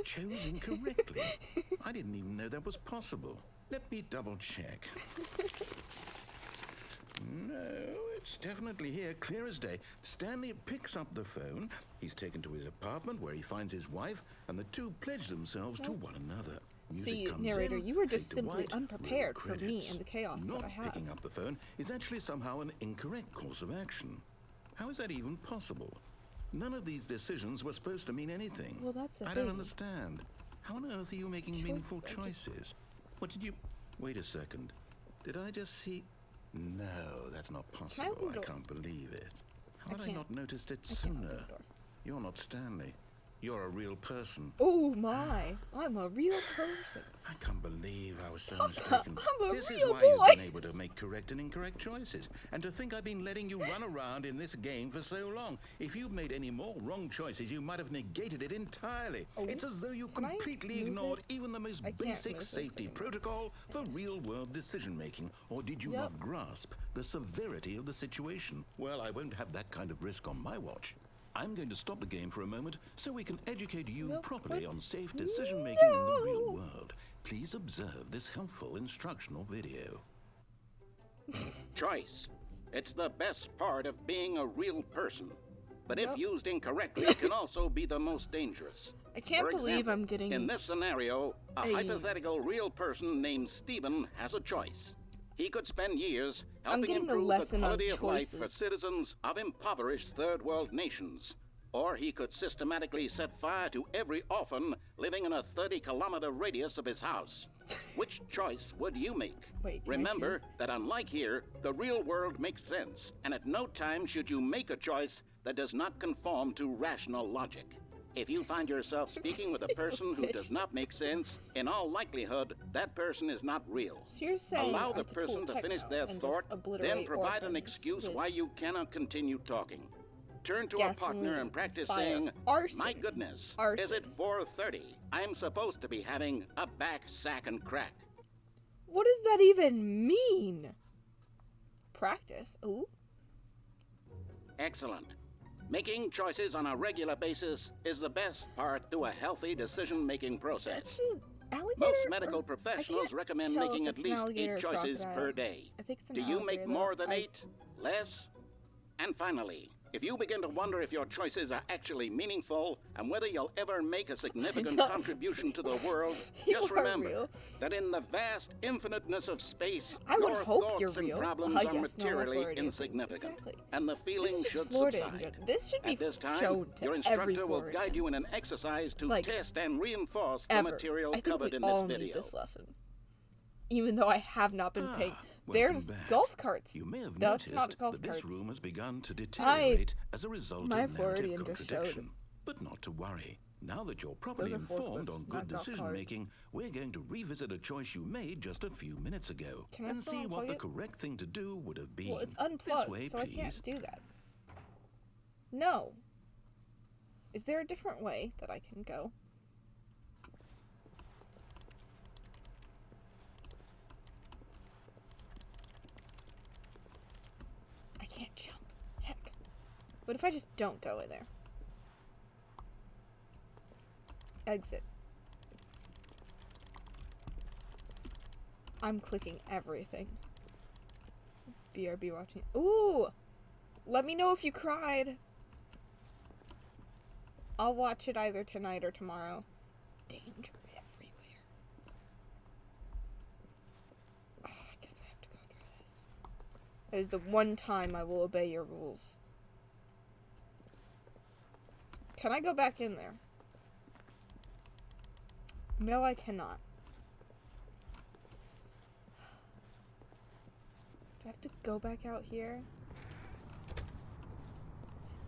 chose incorrectly. I didn't even know that was possible. Let me double check. No, it's definitely here, clear as day. Stanley picks up the phone. He's taken to his apartment where he finds his wife, and the two pledge themselves to one another. Music See, comes narrator, in, you were fade just to simply white, unprepared roll for me credits. and the chaos Not that I have. picking up the phone is actually somehow an incorrect course of action. How is that even possible? None of these decisions were supposed to mean anything. Well, that's the I don't thing. understand. How on earth are you making meaningful choices? What did you... Wait a second. Did I just see... No, that's not possible. open the I door? can't believe it. How I had I can't. not noticed it I can't open sooner? the door. You're not Stanley. You're a real person. Oh my, I'm a real person. I can't believe I was so Papa, mistaken. I'm a This is real why boy. you've been able to make correct and incorrect choices. And to think I've been letting you run around in this game for so long. If you'd made any more wrong choices, you might have negated it entirely. Oh, It's as though you can I completely move ignored this? even the most I can't basic move this safety anymore. protocol for real-world decision-making. Or did you Yep. not grasp the severity of the situation? Well, I won't have that kind of risk on my watch. I'm going to stop the game for a moment so we can educate you Nope. properly What? on safe decision-making in the real No. world. Please observe this helpful instructional video. Choice. It's the best part of being a real person. But Yep. if used incorrectly, it can also be the most dangerous. I can't For believe example, I'm getting in this scenario, a a- hypothetical real person named Stephen has a choice. He could spend years I'm helping getting a improve the lesson on quality of life for choices. citizens of impoverished third world nations. Or he could systematically set fire to every orphan living in a 30-kilometer radius of his house. Which choice would you make? Wait, can I Remember choose? that unlike here, the real world makes sense, and at no time should you make a choice that does not conform to rational logic. If you find yourself speaking with a person who does not make sense, in all likelihood, that person is not real. So you're saying Allow I the could person pull to finish techno their and just thought, then obliterate provide an orphans excuse with why you cannot continue talking. Turn to a partner gasoline, and practice fire, saying, arson, "My goodness, is arson." it 4:30? I'm supposed to be having a back, sack, and crack." What does that even mean? Practice. Ooh. Excellent. Making choices on a regular basis is the best part to a healthy decision-making process. That's an alligator. Most medical or- professionals I recommend can't tell making if at it's an least alligator 8 or choices crocodile. per day. I think it's an Do you make alligator, more though. than 8? Less? And finally, if you begin to wonder if your choices are actually meaningful and whether you'll ever make a significant Not contribution to the world, You just are remember real. that in the vast infiniteness of space, I would your hope thoughts you're and real. problems Ah, are yes, normal materially Florida things, insignificant, exactly. and the This feeling is should just Florida in subside. general. This should be At this time, shown to your every instructor will Floridian. guide you in an exercise to Like, test and reinforce the Ever. material I think covered we in all this need video. this lesson. Even though I have not been paying. Welcome There's back. golf carts. You may have That's noticed not golf that this carts. room has begun to deteriorate as a result my of narrative Floridian just showed. contradiction. But not to worry. Now that you're properly Those are informed forklifts, on not good golf decision making, we're going to revisit a choice you made just a few minutes ago Can I and still see what unplug the it? correct thing to do would have been. Well, it's This unplugged, way, so I please. can't do that. No. Is there a different way that I can go? I can't jump. Heck. What if I just don't go in there? Exit. I'm clicking everything. BRB watching. Ooh! Let me know if you cried. I'll watch it either tonight or tomorrow. Danger everywhere. I guess I have to go through this. That is the one time I will obey your rules. Can I go back in there? No, I cannot. Do I have to go back out here?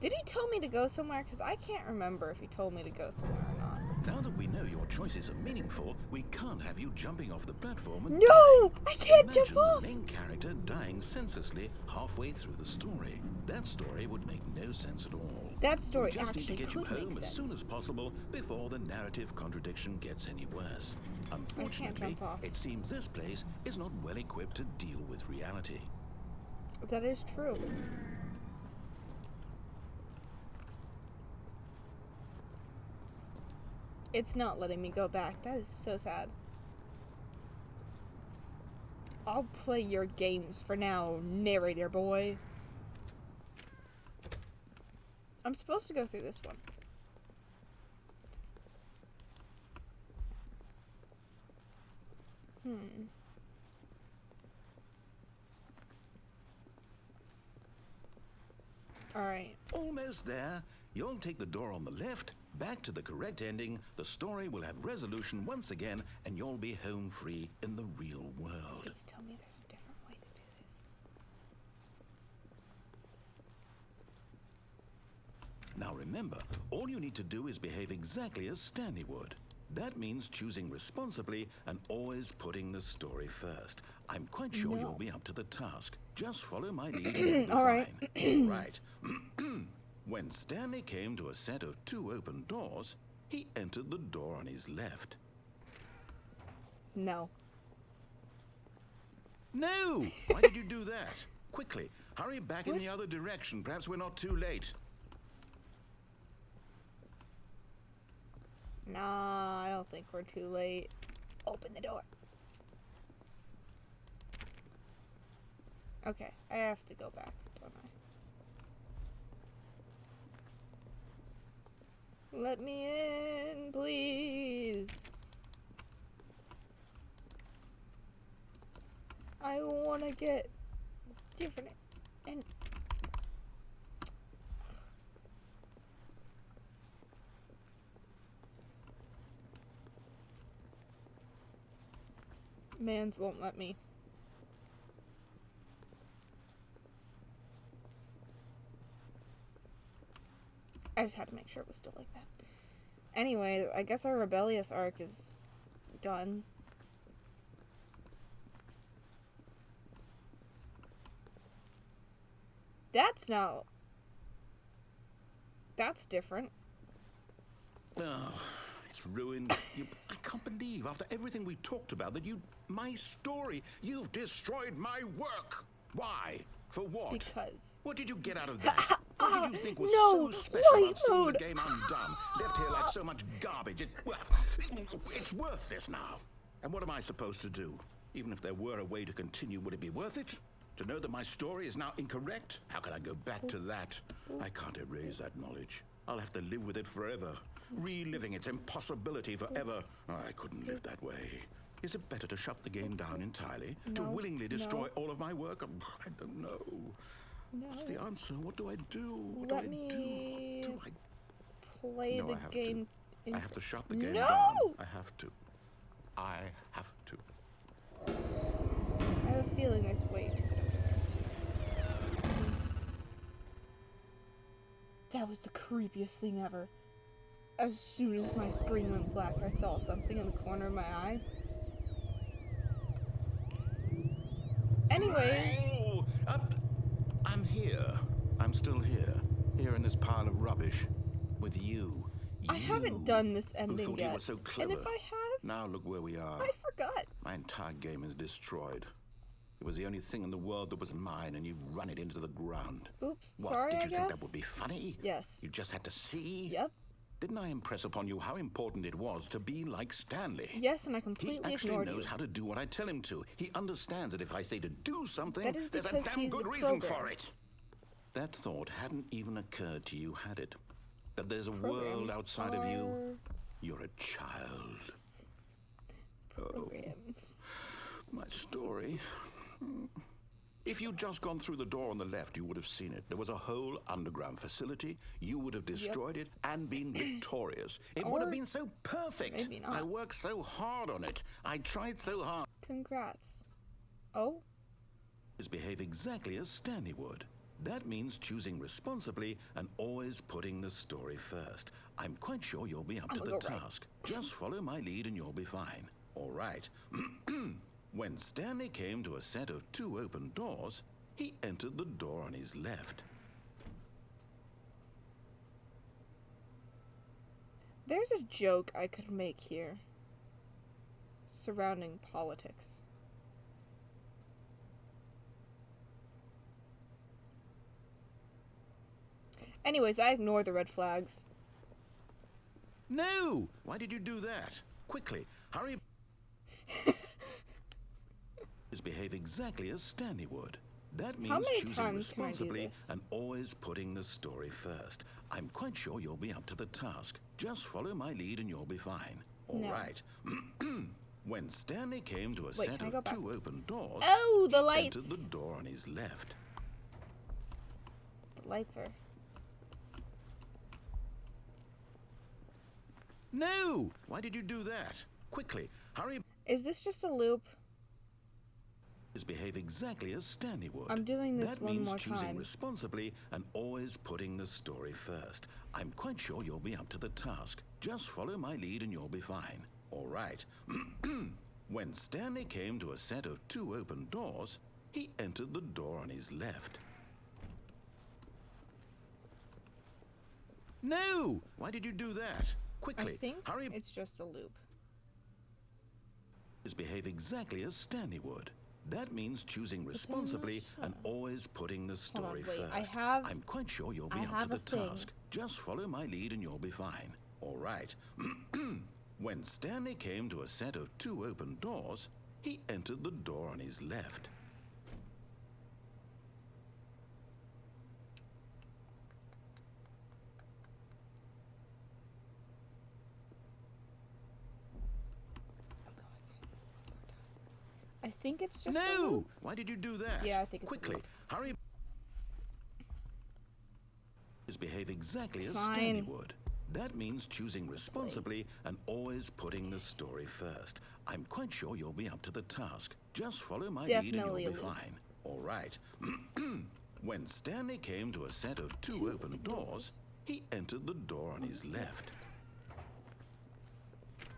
Did he tell me to go somewhere? Because I can't remember if he told me to go somewhere or not. Now that we know your choices are meaningful, we can't have you jumping off the platform and No! I can't Imagine jump off! the main character dying senselessly halfway through the story. That story would make no sense at all. That story We just need to actually get you could make home as sense. soon as possible before the narrative contradiction gets any worse. Unfortunately, jump off. it seems this place is not well equipped to deal with reality. That is true. It's not letting me go back. That is so sad. I'll play your games for now, narrator boy. I'm supposed to go through this one. Alright. Almost there. You'll take the door on the left, back to the correct ending, the story will have resolution once again, and you'll be home free in the real world. Please tell me there's a different way to do this. Now remember, all you need to do is behave exactly as Stanley would. That means choosing responsibly and always putting the story first. I'm quite sure you'll be up to the task. Just follow my lead and you'll be All right. fine. All right. When Stanley came to a set of 2 open doors, he entered the door on his left. No. No! Why did you do that? Quickly, hurry back in the other direction. Perhaps we're not too late. Nah, I don't think we're too late. Open the door. Okay, I have to go back, don't I? Let me in, please. I want to get different and Mans won't let me. I just had to make sure it was still like that. Anyway, I guess our rebellious arc is done. That's different. Oh, it's ruined. I can't believe, after everything we talked about, that my story, you've destroyed my work. Why? For what? Because. What did you get out of that? What did you think was No, so special light about seeing mode. the game undone? Left here like so much garbage. It's worthless now. And what am I supposed to do? Even if there were a way to continue, would it be worth it? To know that my story is now incorrect? How can I go back to that? I can't erase that knowledge. I'll have to live with it forever, reliving its impossibility forever. I couldn't live that way. Is it better to shut the game down entirely? To willingly destroy all of my work? I don't know. No. What's the answer? What do I do? What Let do I me do? What do I... play No, the I have game. to. I have to shut the game No! down. I have to. I have to. I have a feeling there's way too much. That was the creepiest thing ever. As soon as my screen went black, I saw something in the corner of my eye. Anyways. Oh, I'm here. I'm still here. Here in this pile of rubbish. With you. I haven't done this ending who thought yet. You were so clever. And if I have, now look where we are. I forgot. My entire game is destroyed. It was the only thing in the world that was mine, and you've run it into the ground. Oops, What, sorry, did I you think that guess? would be funny? Yes. You just had to see? Yep. Didn't I impress upon you how important it was to be like Stanley? Yes, and I He completely actually ignored knows you. how to do what I tell him to. He understands that if I say to do something, That is there's a because damn he's good the reason program. for it. That thought hadn't even occurred to you, had it? That there's a world Programs outside of you. are You're a child. programs. My story. If you'd just gone through the door on the left, you would have seen it. There was a whole underground facility. You would have destroyed it and been victorious. It would have Or been so perfect. maybe not. I worked so hard on it. I tried so hard. Congrats. Oh? Behave exactly as Stanley would. That means choosing responsibly and always putting the story first. I'm quite sure you'll be up to the go right. task. Just follow my lead and you'll be fine. All right. When Stanley came to a set of 2 open doors, he entered the door on his left. There's a joke I could make here surrounding politics. Anyways, I ignore the red flags. No! Why did you do that? Quickly, hurry. Behave exactly as Stanley would. That means many choosing times can I do responsibly this? and always putting the story first. I'm quite sure you'll be up to the task. Just follow my lead and you'll be fine. All No. right. When Stanley came to a Wait, set can I go of back? 2 open doors, Oh, the he lights! entered the door on his left. The lights are... No! Why did you do that? Quickly, hurry. Is this just a loop? behave exactly as Stanley would. I'm doing this that one means more choosing time. responsibly and always putting the story first. I'm quite sure you'll be up to the task. Just follow my lead and you'll be fine. All right. When Stanley came to a set of 2 open doors, he entered the door on his left. No! Why did you do that? Quickly, I think hurry. it's just a loop. Behave exactly as Stanley would. That means choosing responsibly and always putting the story wait, first. I'm quite sure you'll be up to the task. Just follow my lead and you'll be fine. All right. When Stanley came to a set of 2 open doors, he entered the door on his left. I think it's just a No! loop. Why did you do that? Yeah, I think it's a quickly. loop. Hurry. Behave exactly as Fine. Stanley would. That means choosing responsibly and always putting the story first. I'm quite sure you'll be up to the task. Just follow my lead and Definitely you'll a be loop. fine. All right. When Stanley came to a set of 2 open doors, he entered the door on his left.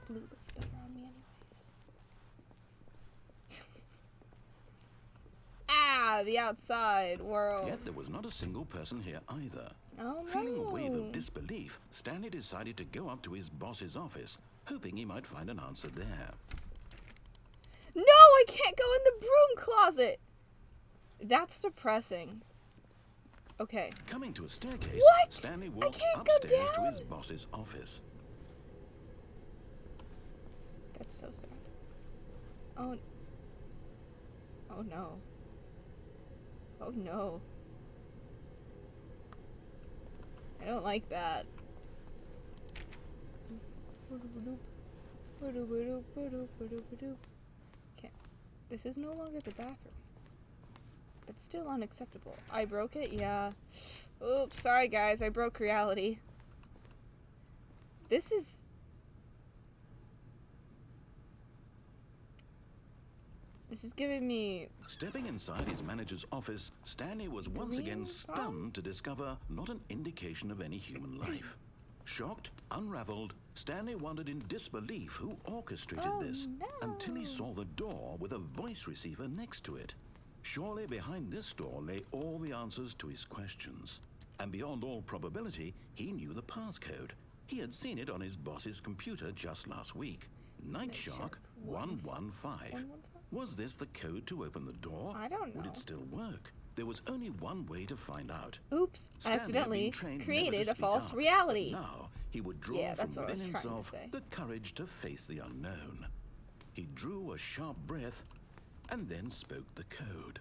Blue looks better on me anyways. Ah, the outside world. Yet there was not a single person here either. Oh, Feeling a wave no. of disbelief, Stanley decided to go up to his boss's office, hoping he might find an answer there. No, I can't go in the broom closet. That's depressing. Okay. Coming to a staircase, What? Stanley I walked can't go upstairs to down. his boss's office. That's so sad. Oh. Oh no. Oh no. I don't like that. Okay. This is no longer the bathroom. It's still unacceptable. I broke it? Yeah. Oops, sorry guys, I broke reality. This is... This is giving me... Stepping inside his manager's office, Stanley was once again Green stunned to discover not an indication of any human life. Shocked, unraveled, Stanley wondered in disbelief who orchestrated Oh, this, no. until he saw the door with a voice receiver next to it. Surely behind this door lay all the answers to his questions. And beyond all probability, he knew the passcode. He had seen it on his boss's computer just last week. Night Shark 115. Was this the code to open the door? I don't Would know. it still work? There was only one way to find out. Oops, I Stanley had accidentally been trained never created to a speak false up, but reality. now he would draw Yeah, from that's what I was within trying to himself say. the courage to face the unknown. He drew a sharp breath and then spoke the code.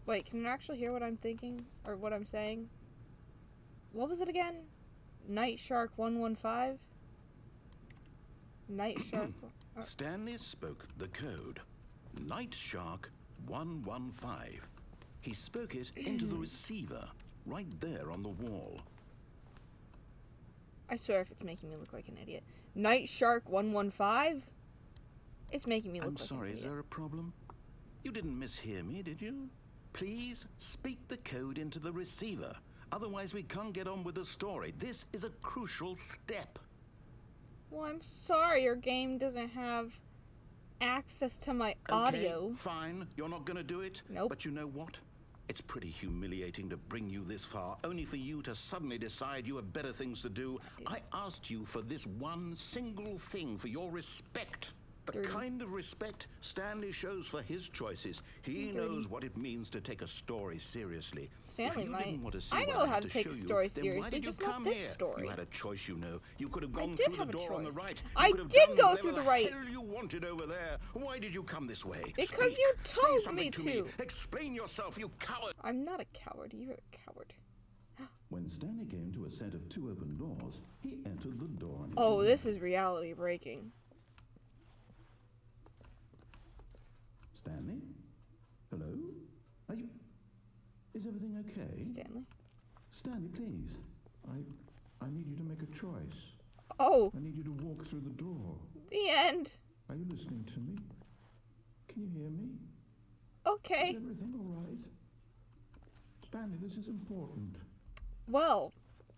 Wait, can you actually hear what I'm thinking? Or what I'm saying? What was it again? Night Shark 115? Night Shark... Stanley spoke the code. Night Shark 115. He spoke it into the receiver, right there on the wall. I swear if it's making me look like an idiot. Night Shark 115? It's making me look I'm like sorry, an is idiot. there a problem? You didn't mishear me, did you? Please speak the code into the receiver. Otherwise, we can't get on with the story. This is a crucial step. Well, I'm sorry your game doesn't have access to my audio. Okay, fine. You're not going to do it? Nope. But you know what? It's pretty humiliating to bring you this far, only for you to suddenly decide you have better things to do. I asked you for this one single thing, for your respect. The Dirty. kind of respect Stanley shows for his choices. He Dirty. knows what it means to take a story seriously. Stanley if you might. didn't want to see I what know I how had to to take show a you, story then seriously, why did just you not come this here? story. You had a choice, you know. You could have I gone did through the have a door on the choice. right. You I could have did done go whatever through the right. hell you wanted over there. Why did you come this way? Because Speak. you Say told something me to to. Explain yourself, you coward. I'm not a coward. You're a coward. When Stanley came to a set of 2 open doors, he entered the door on his Oh, left. this is reality breaking. Stanley? Hello? Are you... Is everything okay? Stanley. Stanley, please. I need you to make a choice. Oh, I need you to walk through the door. the end. Are you listening to me? Can you hear me? Okay. Is everything all right? Stanley, this is important. Well,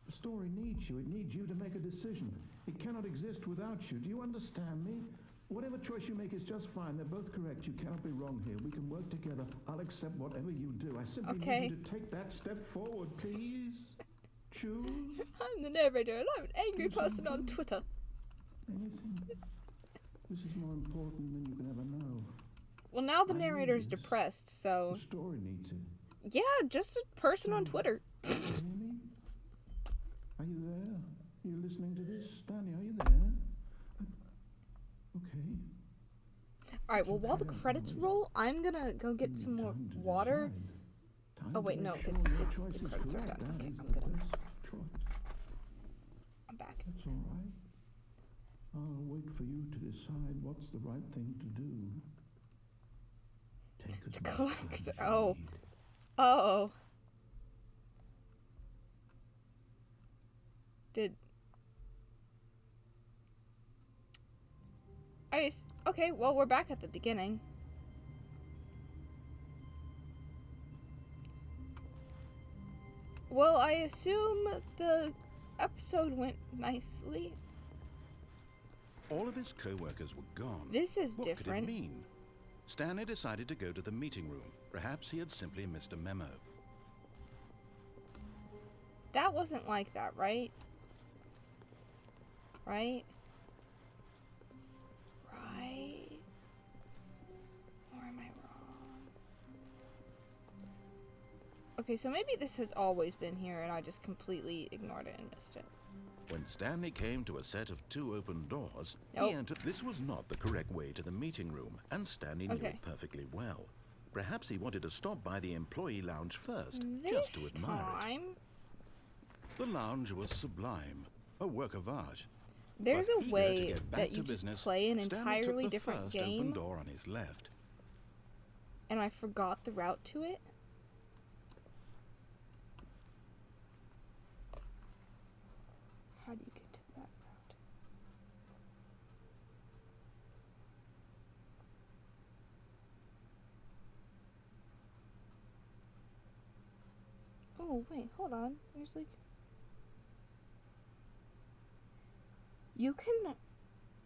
The story needs you. It needs you to make a decision. It cannot exist without you. Do you understand me? Whatever choice you make is just fine. They're both correct. You cannot be wrong here. We can work together. I'll accept whatever you do. I simply Okay. need you to take that step forward, please. Choose I'm the narrator and I'm an angry person on Twitter. anything. This is more important than you can ever know. Well, now the I need narrator's this. depressed, so... The story needs it. Yeah, just a person on Twitter. Can you hear me? Are you there? Are you listening to this? Stanley, are you there? Okay. Alright, well, while the credits roll, I'm gonna go get some more Time to water. decide. Time Oh, to wait, make no, sure it's your the choice is credits are correct. done. That Okay, is I'm the good. best choice. I'm back. That's all right. I'll wait for you to decide what's the right thing to do. Take as much time as Collector. you Oh. need. Oh. Okay, well, we're back at the beginning. Well, I assume the episode went nicely. All of his co-workers were gone. This is What different. could it mean? Stanley decided to go to the meeting room. Perhaps he had simply missed a memo. That wasn't like that, right? Right? Right? Or am I wrong? Okay, so maybe this has always been here and I just completely ignored it and missed it. When Stanley came to a set of 2 open doors, Nope. he entered. This was not the correct way to the meeting room, and Stanley knew Okay. it perfectly well. Perhaps he wanted to stop by the employee lounge first, This just to admire it. time, The lounge was sublime, a work of art. there's But a eager to way get back that to you just business, play an Stanley entirely took the different first open game, door on his left. and I forgot the route to it. How do you get to that route? Oh, wait, hold on. There's like... You can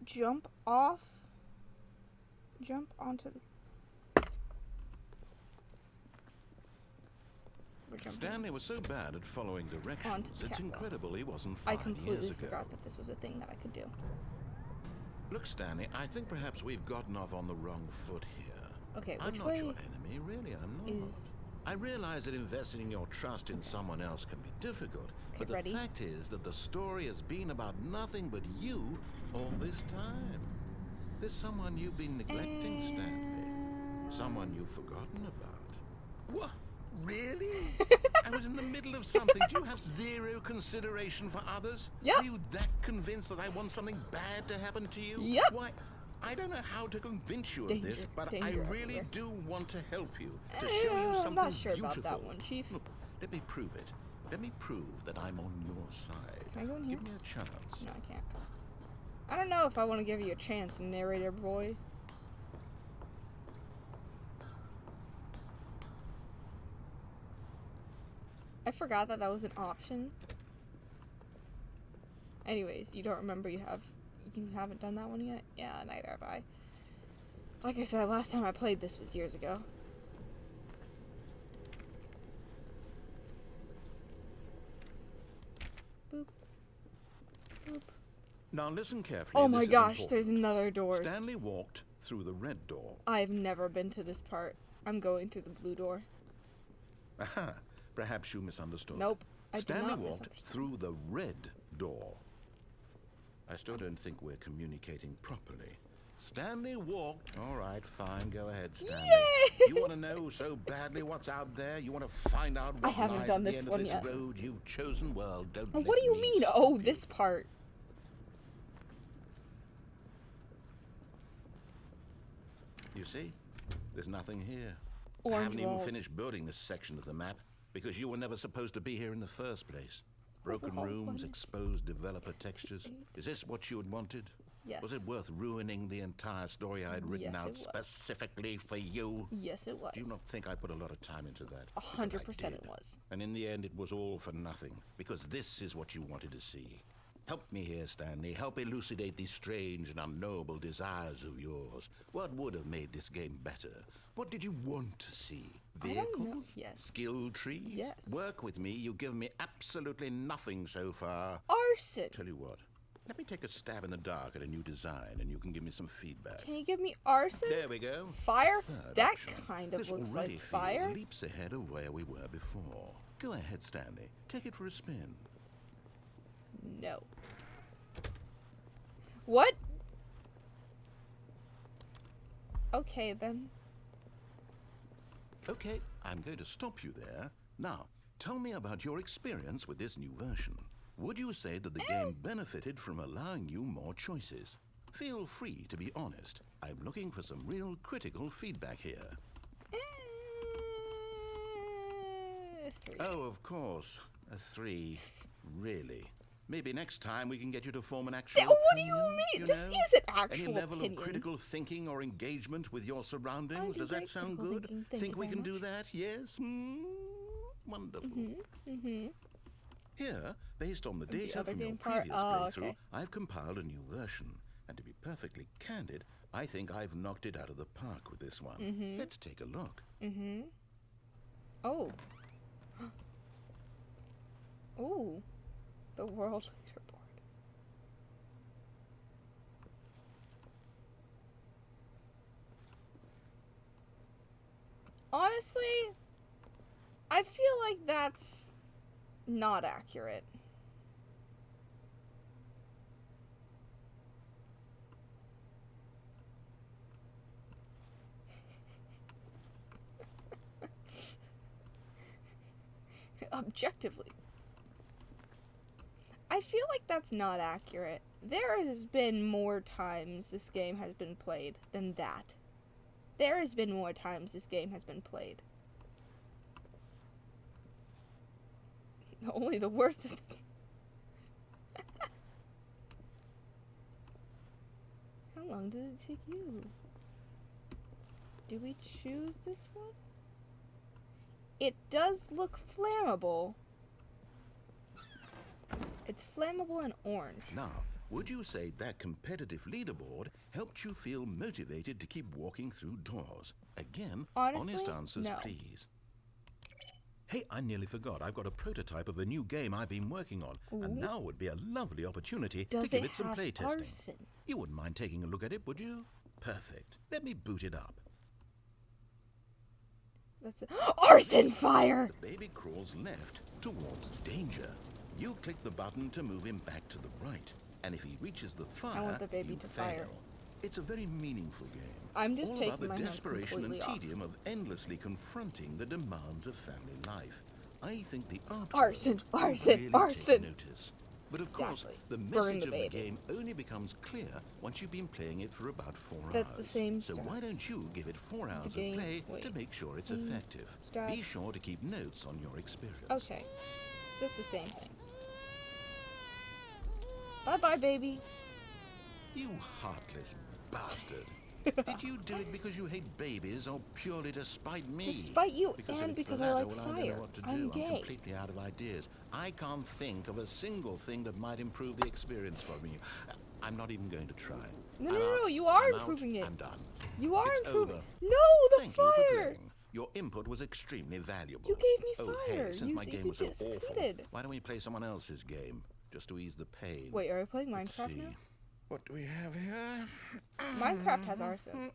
jump onto the... We're jumping. Stanley was so bad at following directions, Onto the it's catwalk. incredible he wasn't I 5 completely years ago. forgot that this was a thing that I could do. Look, Stanley, I think perhaps we've gotten off on the wrong foot here. Okay, I'm which not way your enemy, really, I'm not. is... I realize that investing your trust in someone else can be difficult, but the ready? fact is that the story has been about nothing but you all this time. There's someone you've been neglecting, Stanley. Someone you've forgotten about. What? Really? I was in the middle of something. Do you have zero consideration for others? Yeah. Are you that convinced that I want something bad to happen to you? Yep. Why, I don't know how to convince you of Danger, this, but I danger really everywhere. do want to help you, to show you something I'm not sure beautiful. about that one, Chief. Look, let me prove it. Let me prove that I'm on your side. Can I go in here? Give me a chance. No, I can't. I don't know if I want to give you a chance, narrator boy. I forgot that that was an option. Anyways, you don't remember you haven't done that one yet? Yeah, neither have I. Like I said, last time I played this was years ago. Boop. Boop. Now listen carefully. Oh this my is gosh, important. there's another door. Stanley walked through the red door. I've never been to this part. I'm going through the blue door. Aha, perhaps you misunderstood. Nope, I did Stanley not walked misunderstand. through the red door. I still don't think we're communicating properly. Stanley walked. All right, fine. Go ahead, Stanley. Yay! You want to know so badly what's out there? You want to find out what haven't lies done at the this end one of this yet. road you've chosen? Well, don't Oh, let what do you me mean? stop Oh, you. this part. You see? There's nothing here. I Orange haven't even walls. finished building this section of the map because you were never supposed to be here in the first place. Broken Oh, rooms, what? exposed developer textures. Is this what you had wanted? Yes. Was it worth ruining the entire story I had written Yes, out it was. specifically for you? Yes, it was. Do you not think I put a lot of time into that? 100% Because I it did. was. And in the end, it was all for nothing, because this is what you wanted to see. Help me here, Stanley. Help elucidate these strange and unknowable desires of yours. What would have made this game better? What did you want to see? I don't know. Vehicles? Yes. Skill trees? Yes. Work with me. You've given me absolutely nothing so far. Arson! Tell you what. Let me take a stab in the dark at a new design, and you can give me some feedback. Can you give me arson? There we go. Fire? Third That option. kind of this looks already like feels fire. leaps ahead of where we were before. Go ahead, Stanley. Take it for a spin. No. What? Okay, then. Okay, I'm going to stop you there. Now, tell me about your experience with this new version. Would you say that the game benefited from allowing you more choices? Feel free to be honest. I'm looking for some real critical feedback here. 3. Oh, of course. A 3. Really? Maybe next time we can get you to form an actual What do you opinion, mean? This know? isn't actual Any level opinion. of critical thinking or engagement with your surroundings? do Does very that sound critical good? thinking. Thank Think you we very can do much. that? Yes? Wonderful. Here, based on the data other from your game part? previous Oh, playthrough, okay. I've compiled a new version. And to be perfectly candid, I think I've knocked it out of the park with this one. Let's take a look. Oh. Ooh. The world leaderboard. Honestly, I feel like that's not accurate. Objectively. I feel like that's not accurate. There has been more times this game has been played than that. There has been more times this game has been played. Only the worst of How long did it take you? Do we choose this one? It does look flammable. It's flammable and orange. Now, would you say that competitive leaderboard helped you feel motivated to keep walking through doors? Again, Honestly, honest answers, no. please. Hey, I nearly forgot. I've got a prototype of a new game I've been working on, and Ooh. now would be a lovely opportunity to Does give it it some have playtesting. arson? You wouldn't mind taking a look at it, would you? Perfect. Let me boot it up. That's arson fire! The baby crawls left towards danger. You click the button to move him back to the right, and if he reaches the fire, want the baby you to fail. fire. It's a very meaningful game. I'm just all taking about the my hands desperation and completely off. tedium of endlessly confronting the demands of family life. I think the art Arson, world arson, really arson. take notice. But of course, Exactly. the Burn message the of baby. the game only becomes clear once you've been playing it for about 4 That's hours. the same So why stats. don't you give it 4 hours game- of play wait. to make sure it's Same effective? stats. Be sure to keep notes on your experience. Okay. So it's the same thing. Bye-bye, baby. You heartless bastard. Did you do it because you hate babies or purely to spite me? To spite you Because and if it's for because I that, like well, I don't fire. know what to do. I'm gay. Completely out of ideas. I can't think of a single thing that might improve the experience for me. I'm not even going to try. No, I'm no, out. no, you are I'm out. improving it. I'm done. You are It's improving. over. No, the Thank you for fire! playing. Your input was extremely valuable. You gave me Oh, fire. hey, since You- my game you was so just awful, succeeded. why don't we play someone else's game just to ease the pain? Wait, are we playing Let's Minecraft see. now? What do we have here? Minecraft has arson.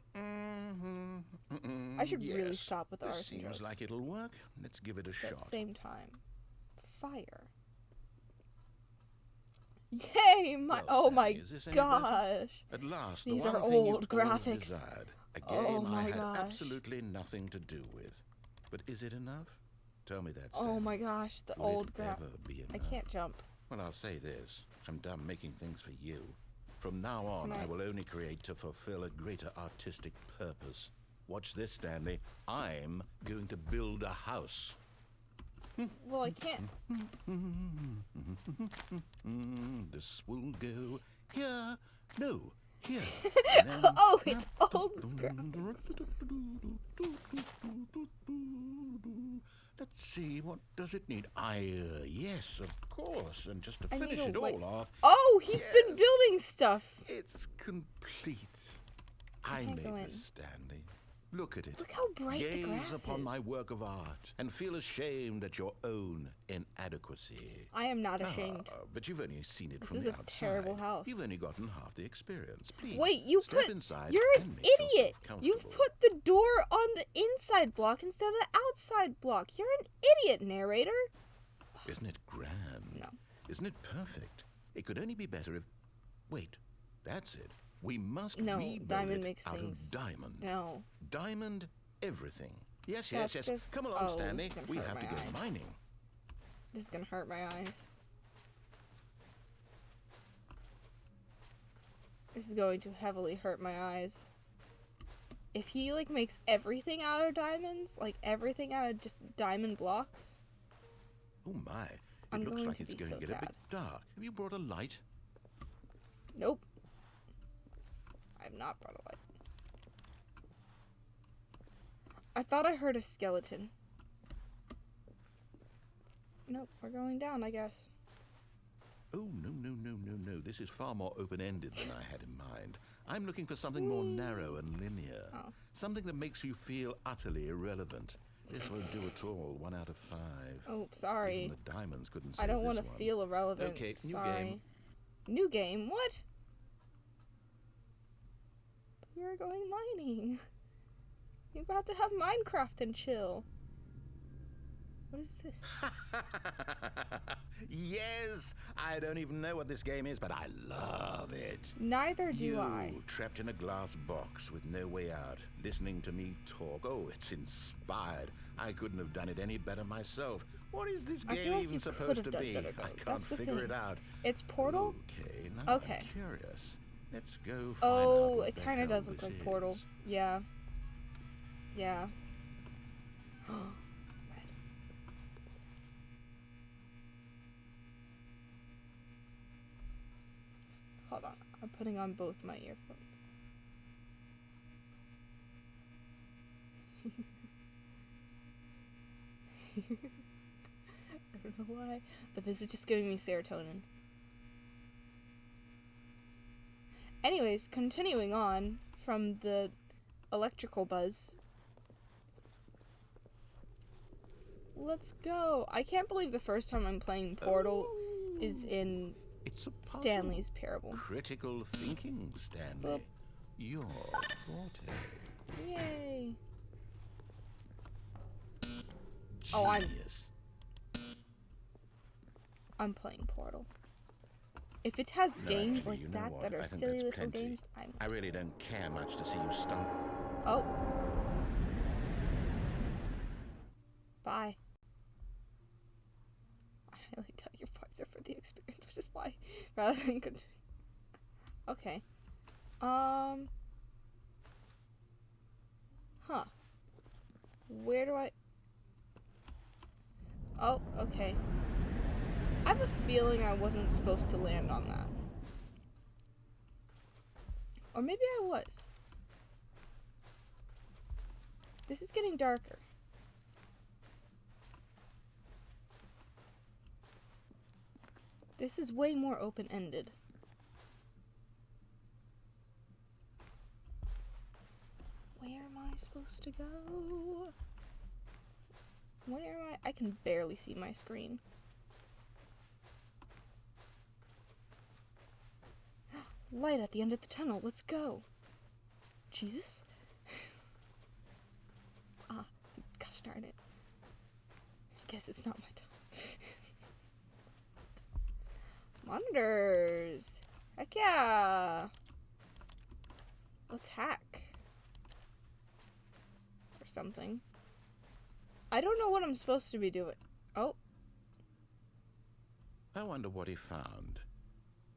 I should really Yes, stop with the this arson seems jokes. like it'll work. Let's give it a But at the shot. same time, fire. Yay! Well, Oh my Stanley, is this any better? gosh! At last, These the one are thing old you've always graphics. desired. A game Oh my I had gosh. absolutely nothing to do with. But is it enough? Tell me that, Oh Stanley. my gosh, the Will it old graph. ever be enough? I can't jump. Well, I'll say this. I'm done making things for you. From now on, Can I- I will only create to fulfill a greater artistic purpose. Watch this, Stanley. I'm going to build a house. Well, I can't. This will go here. No, Here. And then- Oh, it's old scraps. Let's see, what does it need? Yes, of course. And just to I need finish a it white- all off, Oh, he's been Yes. building stuff. it's complete. I can't go made in. this, Stanley. Look at it. Look how bright the Gaze grass upon my is. work of art and feel ashamed at your own inadequacy. I am not ashamed. But you've only seen it This from is the a outside. terrible house. You've only gotten half the experience. Please, Wait, you step put. inside You're and an make yourself idiot. You've comfortable. put the door on the inside block instead of the outside block. You're an idiot, narrator. Isn't it grand? No. Isn't it perfect? It could only be better if... Wait, that's it. We must No, rebuild diamond it makes out things- of diamond. No. Diamond everything. Yes, That's yes. just- Come along, oh, Stanley. this is gonna We hurt have to my go eyes. mining. This is gonna hurt my eyes. This is going to heavily hurt my eyes. If he, like, makes everything out of diamonds, like, everything out of just diamond blocks, Oh my, I'm it looks going like to it's be going so to get a bit sad. dark. Have you brought a light? nope. I've not brought a light. I thought I heard a skeleton. Nope, we're going down, I guess. Oh, no. This is far more open-ended than I had in mind. I'm looking for something more narrow and linear. Oh. Something that makes you feel utterly irrelevant. This won't do at all. 1 out of 5. Oh, sorry. Even the diamonds couldn't save I don't this want to one. feel irrelevant. Okay, new Sorry. game. New game? What? We were going mining. You're about to have Minecraft and chill. What is this? Yes! I don't even know what this game is, but I love it. Neither do you, I. trapped in a glass box with no way out, listening to me talk. Oh, it's inspired. I couldn't have done it any better myself. What is this I game feel like even you supposed could have to done be? better, though. I can't That's the figure thing. it out. It's Portal? Okay, now Okay. I'm curious. Let's go find out Oh, what it the kind of hell does look this like Portal. is. Yeah. Yeah. Hold on. I'm putting on both my earphones. I don't know why, but this is just giving me serotonin. Anyways, continuing on from the electrical buzz. Let's go. I can't believe the first time I'm playing Portal is in It's a puzzle. Stanley's Parable. Critical thinking, Stanley. Well- Your forte. Yay. Oh, Genius. I'm playing Portal. If it has No, games actually, like you know that what? that I are think silly that's little plenty. games, I'm... I really don't care much to see you stump. Oh. Bye. I like tell your parts are for the experience, which is why, rather than good. Okay. Huh. Where do I... Oh, okay. I have a feeling I wasn't supposed to land on that. Or maybe I was. This is getting darker. This is way more open-ended. Where am I supposed to go? Where am I? I can barely see my screen. Light at the end of the tunnel. Let's go. Jesus? Gosh darn it. I guess it's not my time. Monitors. Heck yeah. Let's hack. Or something. I don't know what I'm supposed to be doing. Oh. I wonder what he found.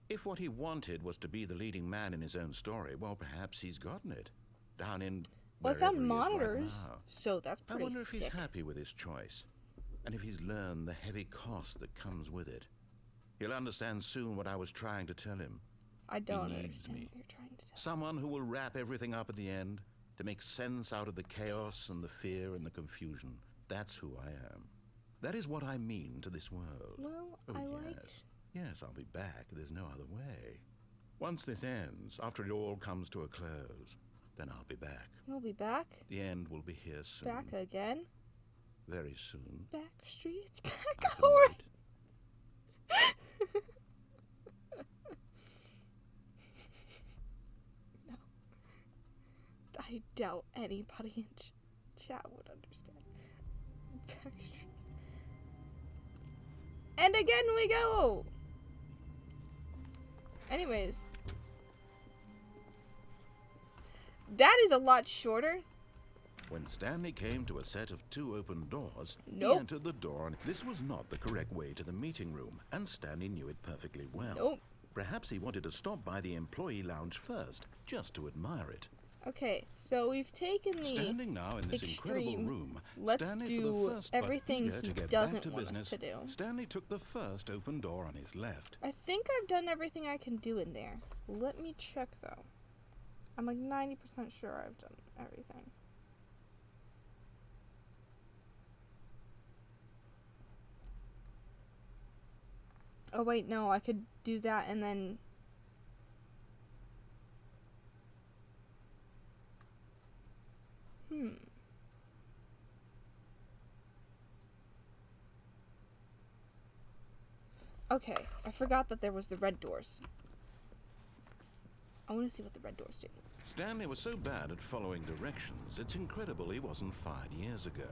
If what he wanted was to be the leading man in his own story, well, perhaps he's gotten it. Down in Well, I wherever found he is right monitors, now. so that's I pretty wonder if he's sick. happy with his choice, and if he's learned the heavy cost that comes with it. He'll understand soon what I was trying to tell him. I don't needs understand me. what you're trying to tell. Someone who will wrap everything up at the end, to make sense out of the chaos and the fear and the confusion. That's who I am. That is what I mean to this world. Well, Oh, I yes. like... Yes, I'll be back. There's no other way. Once this ends, after it all comes to a close, then I'll be back. You'll be back? The end will be here soon. Back again? Very soon. Back streets? I Back can already? wait. No. I doubt anybody in chat would understand. Back streets. And again we go! Anyways. That is a lot shorter. When Stanley came to a set of 2 open doors, Nope. he entered the door, and this was not the correct way to the meeting room, and Stanley knew it perfectly well. Nope. Perhaps he wanted to stop by the employee lounge first, just to admire it. Okay, so we've taken the Standing now in this incredible extreme. room, Let's Stanley, do for the first but everything eager he to get doesn't back to want us business, to do. Stanley took the first open door on his left. I think I've done everything I can do in there. Let me check though. I'm like 90% sure I've done everything. Oh wait, no, I could do that and then... Okay, I forgot that there was the red doors. I want to see what the red doors do. Stanley was so bad at following directions, it's incredible he wasn't fired years ago.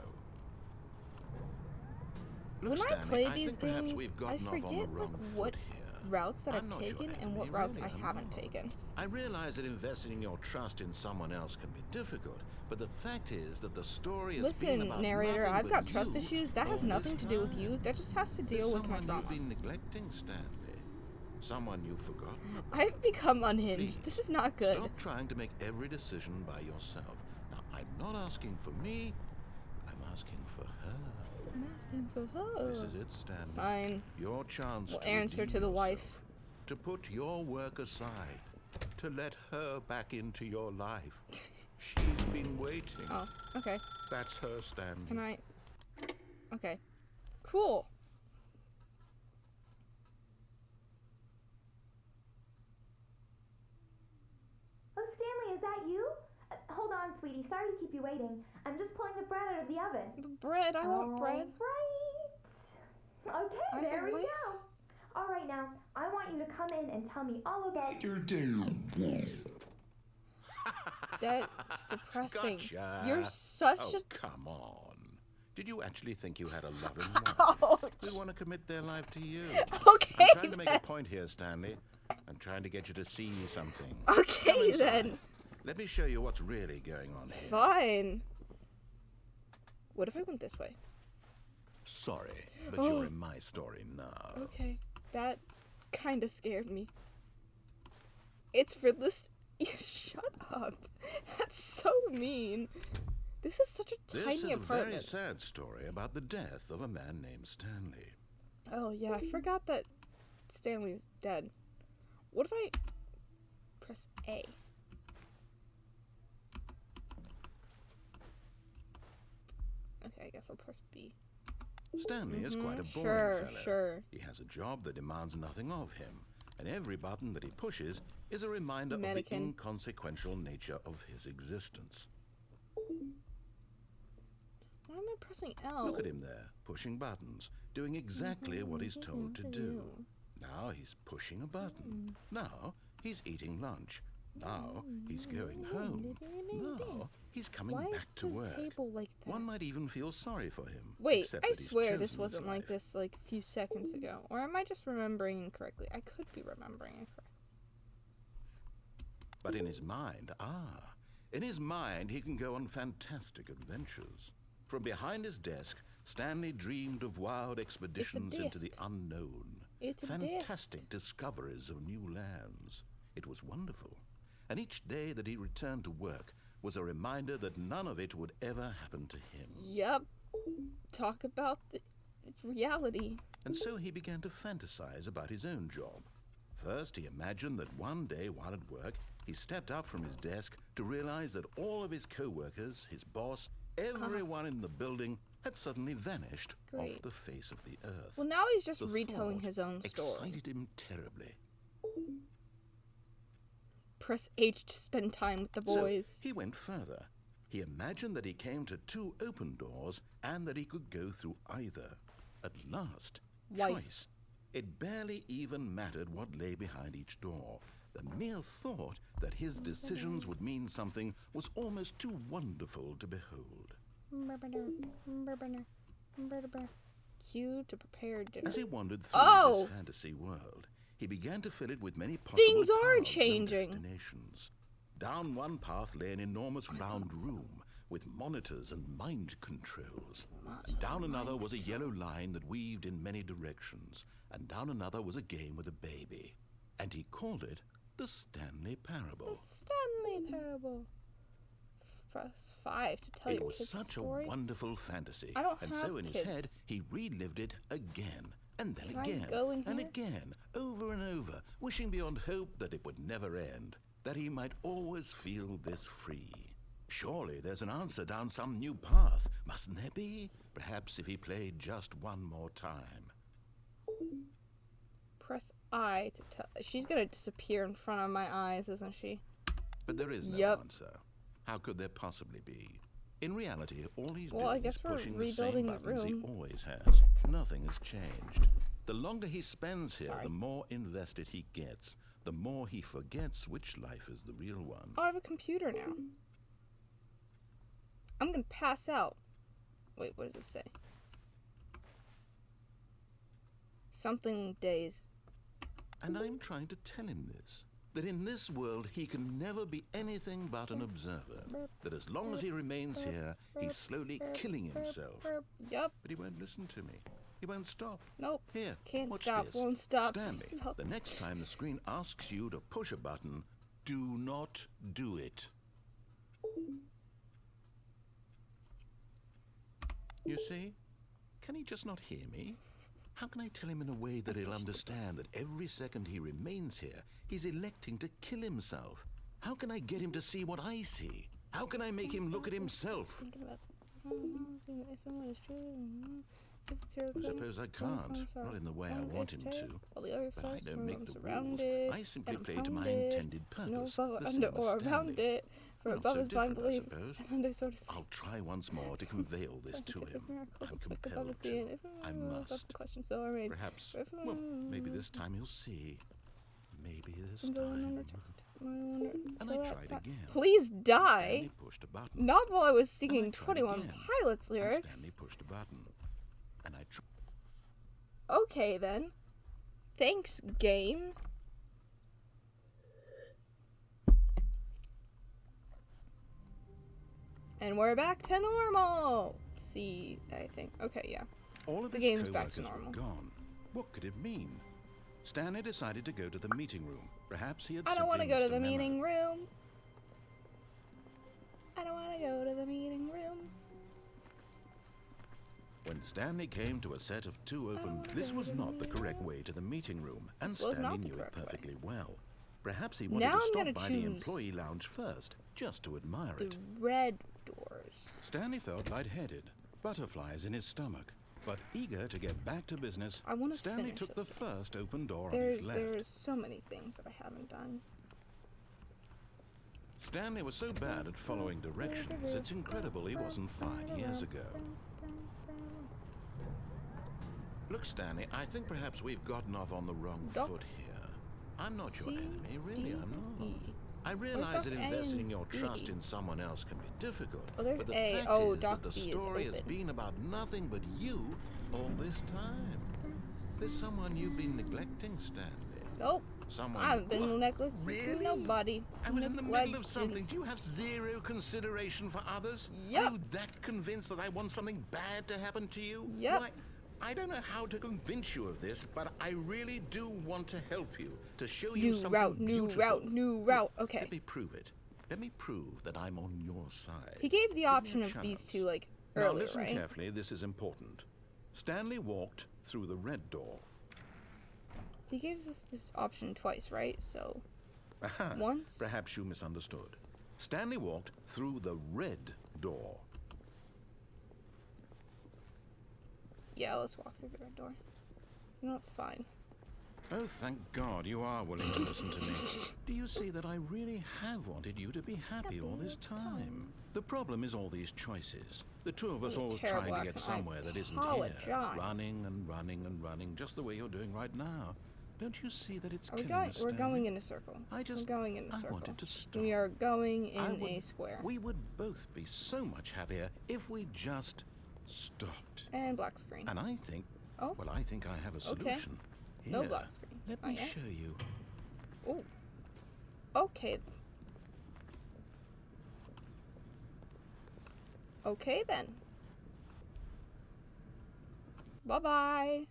Look, When I Stanley, play I these think perhaps games, we've I gotten off on the forget wrong like foot what here. routes that I'm I've not your taken and enemy, what routes really, I I'm haven't not. taken. I realize that investing your trust in someone else can be difficult, but the fact is that the story has been Listen, about narrator, nothing I've but got trust you issues. That has all nothing this to do with time. you. That just has to There's deal with my someone trauma. you've been neglecting, Stanley. Someone you've forgotten about. I've become unhinged. Please, This is not good. Stop trying to make every decision by yourself. Now, I'm not asking for me. I'm asking for her. I'm asking for her. This is it, Stanley. Fine. Your chance We'll to answer redeem to the yourself, wife. to put your work aside, to let her back into your life. She's been waiting. Oh, okay. That's her, Stanley. Can I? Okay. Cool. Oh, Stanley, is that you? Hold on, sweetie. Sorry to keep you waiting. I'm just pulling the bread out of the oven. The bread. I want bread. Right. Okay, I there we can wait. go. All right, now, I want you to come in and tell me all about your That's depressing. Gotcha. You're such Oh, a... come on. Did you actually think you had a loving wife Ouch. who want to commit their life to you? Okay, I'm trying to make then. a point here, Stanley. I'm trying to get you to see something. Okay, Come inside. then. Let me show you what's really going on here. Fine. What if I went this way? Sorry, but Oh. you're in my story now. Okay, that kind of scared me. It's for this... Shut up. That's so mean. This is such a This tiny is a apartment. very sad story about the death of a man named Stanley. Oh, yeah, I forgot that Stanley's dead. What if I press A? Okay, I guess I'll press B. Stanley is quite a boring Sure, fellow. sure. He has a job that demands nothing of him, and every button that he pushes is a reminder of the Mannequin. inconsequential nature of his existence. Why am I pressing L? Look at him there, pushing buttons, doing exactly what he's told to do. Now he's pushing a button. Now he's eating lunch. Now he's going home. Now he's coming Why is back to the work. table like that? One might even feel sorry for him. Wait, except I that he's swear chosen this wasn't like life. this like a few seconds ago. Or am I just remembering incorrectly? I could be remembering incorrectly. But in his mind, in his mind he can go on fantastic adventures. From behind his desk, Stanley dreamed of wild expeditions into the disc. unknown. It's a Fantastic discoveries of new lands. It was wonderful. And each day that he returned to work was a reminder that none of it would ever happen to him. Yup. Talk about the it's reality. And so he began to fantasize about his own job. first, he imagined that one day while at work, he stepped up from his desk to realize that all of his co-workers, his boss, everyone in the building had suddenly vanished off Great. the face of the earth. Well, now he's just The retelling thought his own story. excited him terribly. Press H to spend time with the boys. So he went further. He imagined that he came to 2 open doors and that he could go through either. At last, Wife. choice. It barely even mattered what lay behind each door. The mere thought that his decisions would mean something was almost too wonderful to behold. Cue to prepare dinner. As he wandered through Oh! this fantasy world, he began to fill it with many possible Things are paths and changing. destinations. Down one path lay an enormous round room with monitors and mind controls. And down another was a yellow line that weaved in many directions. And down another was a game with a baby. And he called it the Stanley Parable. Stanley Parable. Press 5 to tell It your was kids such story. a wonderful fantasy. I don't and have so in his kids. head, he relived it again, and then Can I again, go in and here? again, over and over, wishing beyond hope that it would never end, that he might always feel this free. Surely there's an answer down some new path, mustn't there be? Perhaps if he played just one more time. Press I to tell. She's gonna disappear in front of my eyes, isn't she? But there is no Yep. answer. How could there possibly be? In reality, all he's Well, I doing guess is we're pushing the same rebuilding the buttons he room. always has. Nothing has changed. The longer he spends here, Sorry. the more invested he gets. The more he forgets which life is the real one. Oh, I have a computer now. I'm gonna pass out. Wait, what does it say? Something days. And I'm trying to tell him this. That in this world he can never be anything but an observer. That as long as he remains here, he's slowly killing himself. Yep. But he won't listen to me. He won't stop. Nope. Here, Can't watch stop, this. won't stop. Stanley, Nope. the next time the screen asks you to push a button, do not do it. You see? Can he just not hear me? How can I tell him in a way that he'll understand that every second he remains here, he's electing to kill himself? How can I get him to see what I see? How can I make him look at himself? Thinking about if it was true. I suppose I can't, not in the way I want him to. But I don't make the rules. I simply play to my intended purpose. No, the under same as or around Stanley. it. For Not above so is blind different, I belief, suppose. and under sort of I'll try once more to convey all this to him. I'm compelled to. I must. Perhaps, well, maybe this time he'll see. Maybe this time. And I tried again. Please die. Stanley pushed a button. Not while I was And singing I tried 21 again. Pilots And lyrics. Stanley pushed a button. And I tried. Okay then. Thanks, game. And we're back to normal. See, I think. Okay, yeah. All of The his game's back to co-workers were normal. gone. What could it mean? Stanley decided to go to the meeting room. Perhaps he had I don't want to simply go to missed the a memo. meeting room. I don't want to go to the meeting room. When Stanley came to a set of 2 open, this was not the correct way to the meeting room, and This was Stanley not the knew it correct way. perfectly well. Perhaps he wanted Now to I'm stop gonna by the choose employee lounge first, just to admire The it. red doors. Stanley felt lightheaded, butterflies in his stomach, but eager to get back to business. I wanna Stanley finish took the this. first open door on There's his left. there's so many things that I haven't done. Stanley was so bad at following directions, it's incredible he wasn't 5 years ago. Look, Stanley, I think perhaps we've gotten off on the wrong Doc. foot here. I'm not your C, enemy, really, I'm not. D, E. I realize Doc that A investing and your B? trust in someone else can be difficult. Oh, there's but the A. fact Oh, is Doc that the B is story has open. been about nothing but you all this time. There's someone you've been neglecting, Stanley. Nope. Someone. I haven't been What? neglecting Really? nobody. I was in the middle of something. Neglections. Do you have zero consideration for others? Yep. Are you that convinced that I want something bad to happen to you? Yep. Why, I don't know how to convince you of this, but I really do want to help you, to show you New something route, new beautiful. route, new route. Okay. Let me prove it. Let me prove that I'm on your side. He gave the Give me option a of these chance. two, like, Now earlier, listen right? carefully, this is important. Stanley walked through the red door. He gives us this option twice, right? So, Aha, once. perhaps you misunderstood. Stanley walked through the red door. Yeah, let's walk through the red door. You know what? Fine. Oh, thank God you are willing to listen to me. Do you see that I really have wanted you to be happy all this time? The problem is all these choices. The two of us You have a always terrible trying to get accent. I somewhere that isn't here. apologize. Running and running and running, just the way you're doing right now. Don't you see that it's Are we killing going? us, We're Stanley? going in a circle. I just- We're going in a I circle. wanted to stop. We are going in would- a square. We would both be so much happier if we just stopped. And black screen. And I think, Oh. well, I think I have a solution. No Here, black screen. let Not me yet. show you. Oh. Okay. Okay then. Bye-bye.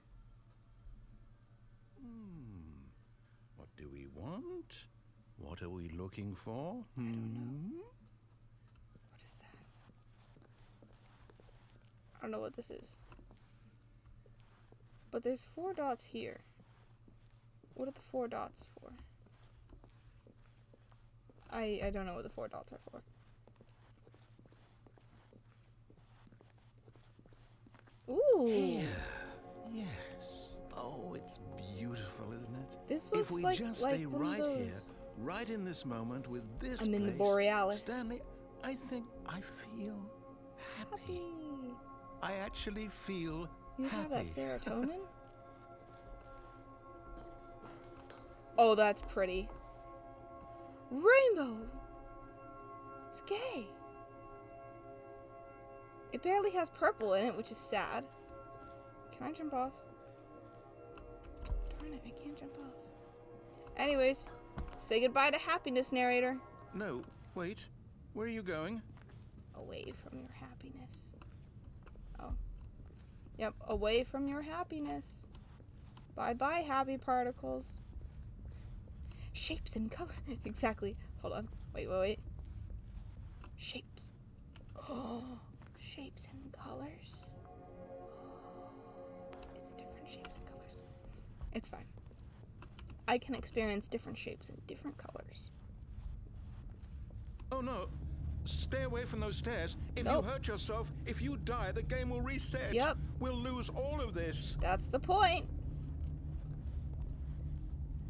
What do we want? What are we looking for? Hmm? What is that? I don't know what this is. But there's 4 dots here. What are the 4 dots for? I don't know what the 4 dots are for. Ooh. Here. Yes. Oh, it's beautiful, isn't it? This If looks we like just like stay one of right here, those- right in this moment with this I'm in the place, Borealis. Stanley, I think I feel happy. Happy. I actually feel You happy. have that serotonin? Oh, that's pretty. Rainbow! It's gay. It barely has purple in it, which is sad. Can I jump off? Darn it, I can't jump off. Anyways, say goodbye to happiness, narrator. No, wait. Where are you going? Away from your happiness. Oh. Yep, away from your happiness. Bye-bye, happy particles. Shapes and color. Exactly. Hold on. Wait. Shapes. Oh, shapes and colors. It's different shapes and colors. It's fine. I can experience different shapes and different colors. Oh no. Stay away from those stairs. If Nope. you hurt yourself, if you die, the game will reset. Yep. We'll lose all of this. That's the point.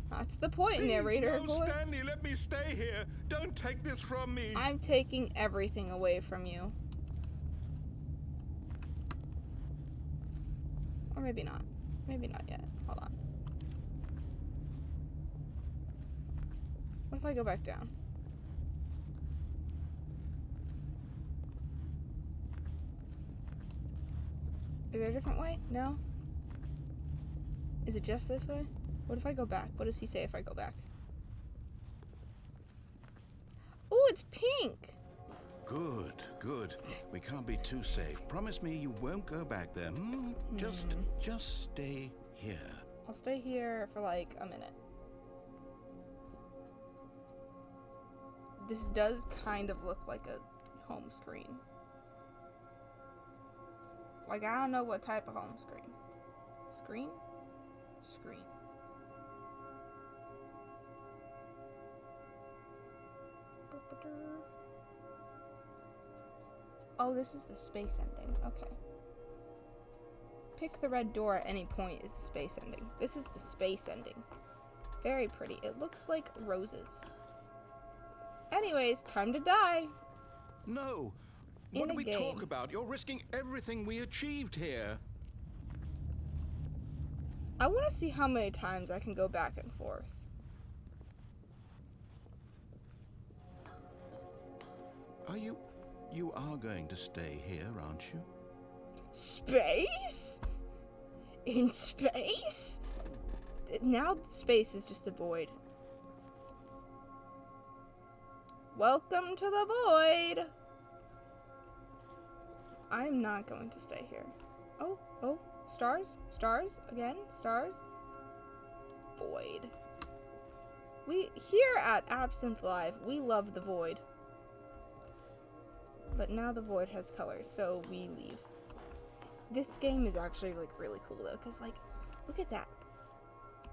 That's the point, Please, narrator no, boy. Stanley, let me stay here. Don't take this from me. I'm taking everything away from you. Or maybe not. Maybe not yet. Hold on. What if I go back down? Is there a different way? No? Is it just this way? What if I go back? What does he say if I go back? Ooh, it's pink! Good, good. We can't be too safe. Promise me you won't go back there. Hmm? Just stay here. I'll stay here for like a minute. This does kind of look like a home screen. Like, I don't know what type of home screen. Screen? Screen. Oh, this is the space ending. Okay. Pick the red door at any point is the space ending. This is the space ending. Very pretty. It looks like roses. Anyways, time to die. No. In What a do we game. talk about? You're risking everything we achieved here. I want to see how many times I can go back and forth. You are going to stay here, aren't you? Space? In space? Now space is just a void. Welcome to the void. I'm not going to stay here. Oh, stars, stars, again, stars. Void. We, here at Absinthe Live, we love the void. But now the void has colors, so we leave. This game is actually, like, really cool, though, because, like, look at that.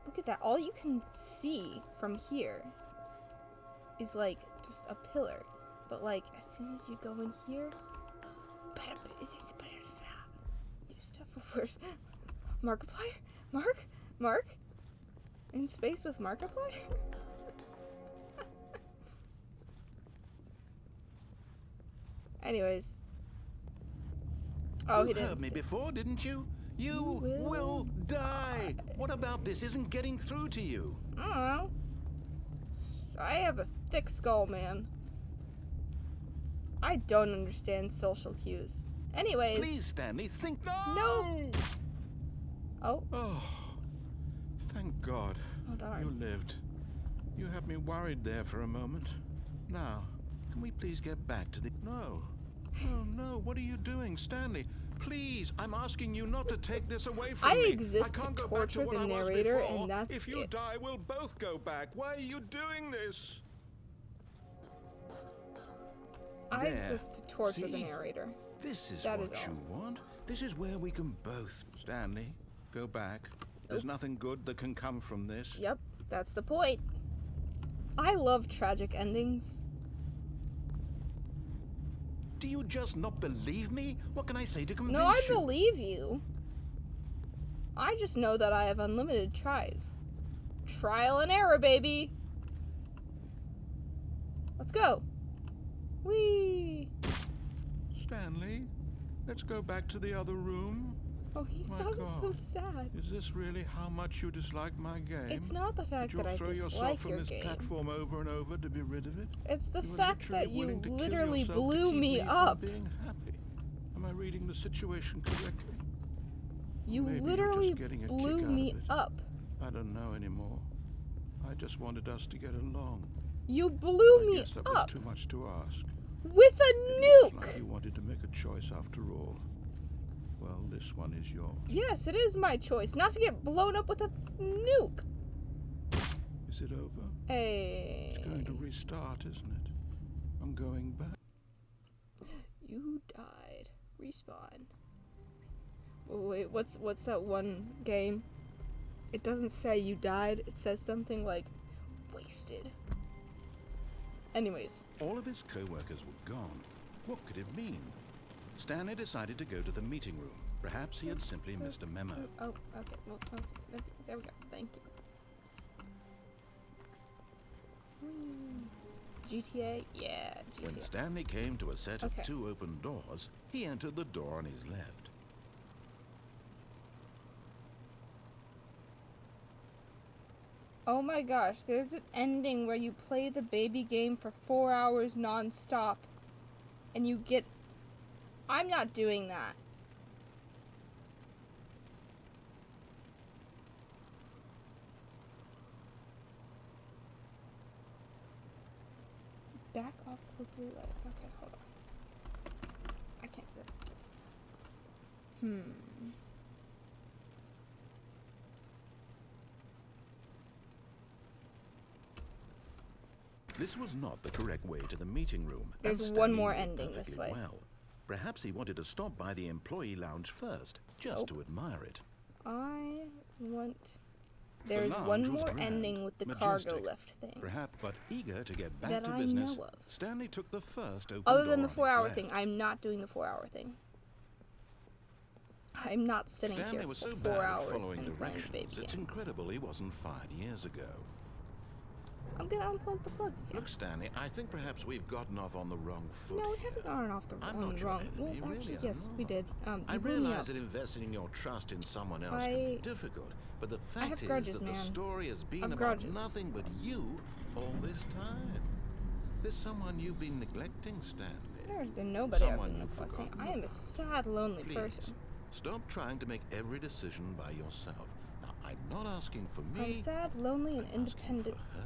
Look at that. All you can see from here is like just a pillar. But like as soon as you go in here, new stuff. Where's Markiplier? Mark? In space with Markiplier? Anyways. Oh, he You didn't. heard me say- before, didn't you? You will die. What about this isn't getting through to you? I don't know. I have a thick skull, man. I don't understand social cues. Anyways. Please, Stanley, think. No. Oh. Oh, thank God. Oh, darn. You lived. You had me worried there for a moment. Now, can we please get back to the... No. Oh, no. What are you doing, Stanley? Please, I'm asking you not to take this away from me. exist I can't to go back to torture what the I was narrator, before. and that's If you it. die, we'll both go back. Why are you doing this? I There. exist to torture the See? narrator. This is That what is all. you want. This is where we can both... Stanley, go back. There's nothing good that can come from this. Yep, that's the point. I love tragic endings. Do you just not believe me? What can I say to convince No, I you? believe you. I just know that I have unlimited tries. Trial and error, baby. Let's go. Whee! Stanley, let's go back to the other room. Oh, he My sounds so God. sad. Is this really how much you dislike my game? It's not the fact You'll that I throw yourself dislike from your this game. platform over and over to be rid of it? It's the You were fact literally that you willing to kill literally yourself to blew keep me from up. being happy. Am I reading the situation correctly? You Maybe you're literally just getting a blew kick out me of it. up. I don't know anymore. I just wanted us to get along. You blew I me guess that was up too much to ask. with a It looks nuke. like you wanted to make a choice after all. Well, this one is yours. Yes, it is my choice not to get blown up with a nuke. Is it over? Hey. It's going to restart, isn't it? I'm going back. You died. Respawn. Oh, wait, what's that one game? It doesn't say you died. It says something like wasted. Anyways. All of his co-workers were gone. What could it mean? Stanley decided to go to the meeting room. Perhaps he had simply missed a memo. Oh, okay. Well, there we go. Thank you. GTA? Yeah, When GTA. Stanley came to a set of Okay. 2 open doors, he entered the door on his left. Oh my gosh, there's an ending where you play the baby game for 4 hours non-stop. And you get... I'm not doing that. Back off quickly, like... Okay, hold on. I can't do that. This was not the correct way to the meeting room. and There's one Stanley more knew ending this perfectly way. Well. Perhaps he wanted to stop by the employee lounge first, just Nope. to admire it. I want... There's lounge one was more grand, ending with the cargo majestic. lift thing. Perhaps, but eager to get back That to I business, know of. Stanley took the first open Other door than the on his 4-hour left. thing, I'm not doing the 4-hour thing. I'm not sitting Stanley here was for so 4 bad at hours following and playing the baby directions, it's game. incredible he wasn't fired years ago. I'm gonna unplug the plug again. Look, Stanley, I think perhaps we've gotten off on the wrong foot. No, we here. haven't gone off the I'm wrong. not your enemy, Well, really, actually, I'm yes, we not. did. I You blew me realize up. that investing your trust in someone else can I- be difficult, but the have fact is grudges, that the man. story has been I've about grudges. nothing but you all this time. There's someone you've been neglecting, Stanley. There's been nobody I've Someone been you've neglecting. forgotten I am a sad, lonely Please, person. stop trying to make every decision by yourself. Now, I'm not asking for me. I'm sad, lonely, and I'm asking independent. for her.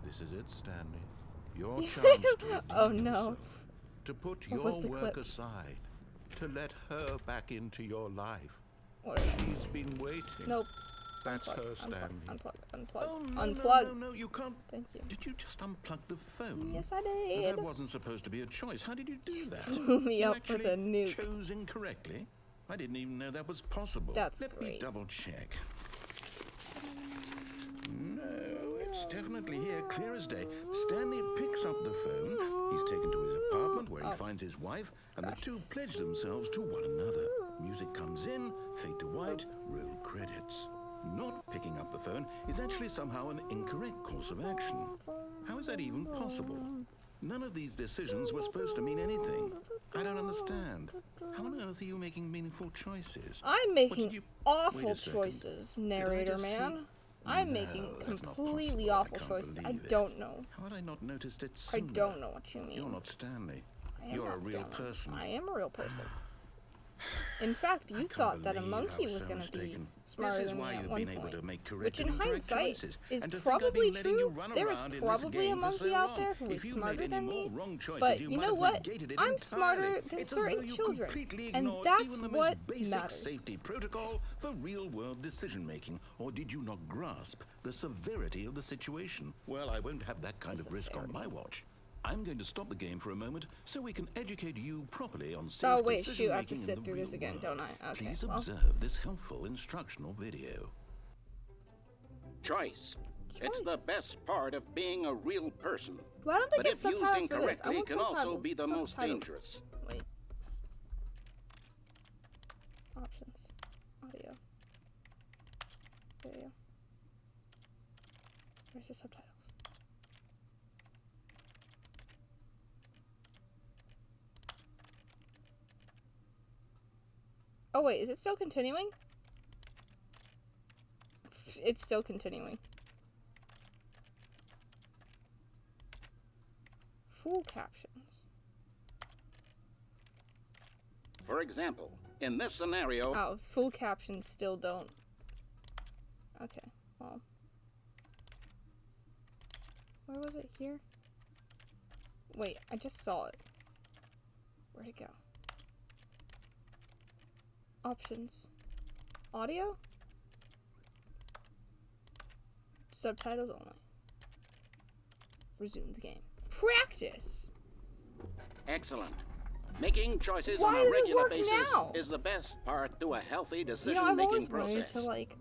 This is it, Stanley. Your chance to redeem Oh, no. yourself. To put What your was the work clip? aside. To let her back into your life. What is She's this? been waiting. Nope. That's Unplug, her, Stanley. unplug. Oh, no, Unplug. no, you can't. Thank you. Did you just unplug the phone? Yes, I Now, did. that wasn't supposed to be a choice. How did you do that? Blew me You up with actually a nuke. chose incorrectly? I didn't even know that was possible. That's Let me great. double check. It's definitely here, clear as day. Stanley picks up the phone. He's taken to his apartment where he finds his wife, and the two pledge themselves to one another. Music comes in, fade to white, roll credits. Not picking up the phone is actually somehow an incorrect course of action. How is that even possible? None of these decisions were supposed to mean anything. I don't understand. How on earth are you making meaningful choices? I'm What making did you- awful Wait a second. choices, Did I narrator just see- man. I'm No, making that's not completely possible. I awful can't choices. I believe it. don't know. How had I not noticed it I sooner? don't know what you mean. You're not Stanley. I am You're a not real Stanley. person. I am a real person. In fact, I you can't thought that a believe monkey I was so going to be mistaken. smarter This is than why me at you've one been able point. to make Which correct in and incorrect hindsight choices. is And to think I've probably been letting you true. run There is around in this probably a game for monkey so out long. there who is If you smarter made any than more me. wrong choices, But you you might know have what? negated it I'm entirely. smarter than It's as though certain you children. completely And ignored that's even the what most basic matters. safety protocol for real-world decision-making. Or did you not grasp the severity of the situation? Well, I won't have that kind of risk on my watch. I'm going to stop the game for a moment so we can educate you properly on safe Oh wait, shoot, I have to decision-making in sit the through this real again, world. don't I? Okay, Please well. observe this helpful instructional video. Choice. It's the Choice. best part of being a real person. Why don't they But give if used subtitles for this? I incorrectly, want can also subtitles. be the most Subtitles. dangerous. Wait. Options. Audio. Video. Where's the subtitles? Oh wait, is it still continuing? It's still continuing. Full captions. For example, in this scenario, Oh, full captions still don't. Okay, well. Where was it? Here? Wait, I just saw it. Where'd it go? Options. Audio? Subtitles only. Resume the game. Practice! excellent. Making choices Why on a does it regular work basis now? is the best part to a healthy You know, I've decision-making always wanted process. to, like...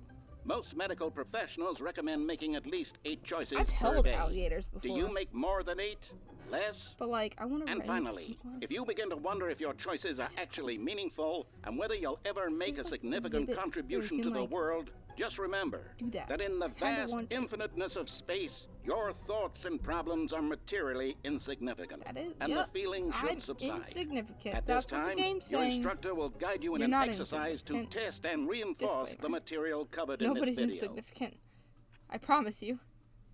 Most medical professionals recommend making at least 8 choices I've per held day. alligators Do before. you make more than 8? Less? But, like, I want to And finally, if you begin to wonder if your choices are actually meaningful and whether you'll ever make a is like significant exhibits where you contribution can, to the like, world, just remember do that. in the I kinda vast want to. infiniteness of space, your thoughts and problems are materially insignificant. That is, and yep, the feeling should I'm subside. insignificant. At That's this what time, the game's your saying. instructor will guide you in You're an not exercise to insignificant. test and reinforce the Disclaimer. material covered Nobody's in this video. insignificant. I promise you.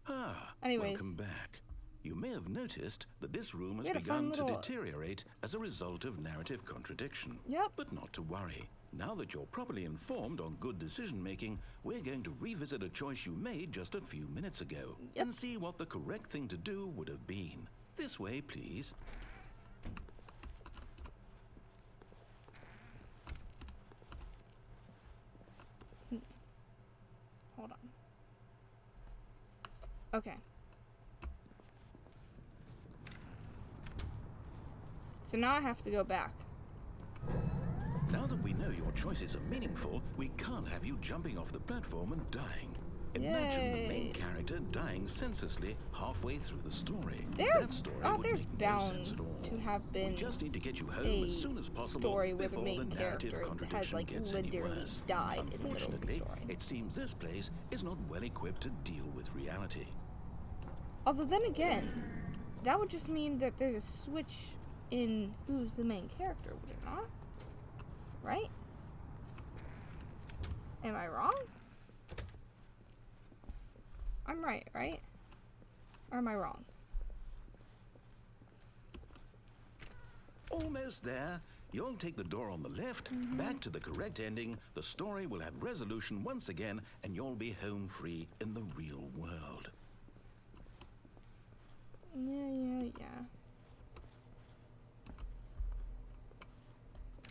Ah, Anyways. welcome back. You may have noticed that this room has We had a fun begun to little- deteriorate as a result of narrative contradiction. Yep. But not to worry. Now that you're properly informed on good decision-making, we're going to revisit a choice you made just a few minutes ago Yep. and see what the correct thing to do would have been. This way, please. Hold on. Okay. So now I have to go back. Now that we know your choices are meaningful, we can't have you jumping off the platform and dying. Imagine the main Yay. character dying senselessly halfway through the story. There's That story would there's make no bound sense at all. to have been We just need to get you home a as soon as possible story where the before main the narrative character contradiction has, like, gets any literally worse. died in the middle of the Unfortunately, story. it seems this place is not well equipped to deal with reality. Although then again, that would just mean that there's a switch in who's the main character, would it not? Right? Am I wrong? I'm right, right? Or am I wrong? Almost there. You'll take the door on the left, back to the correct ending, the story will have resolution once again, and you'll be home free in the real world. Yeah.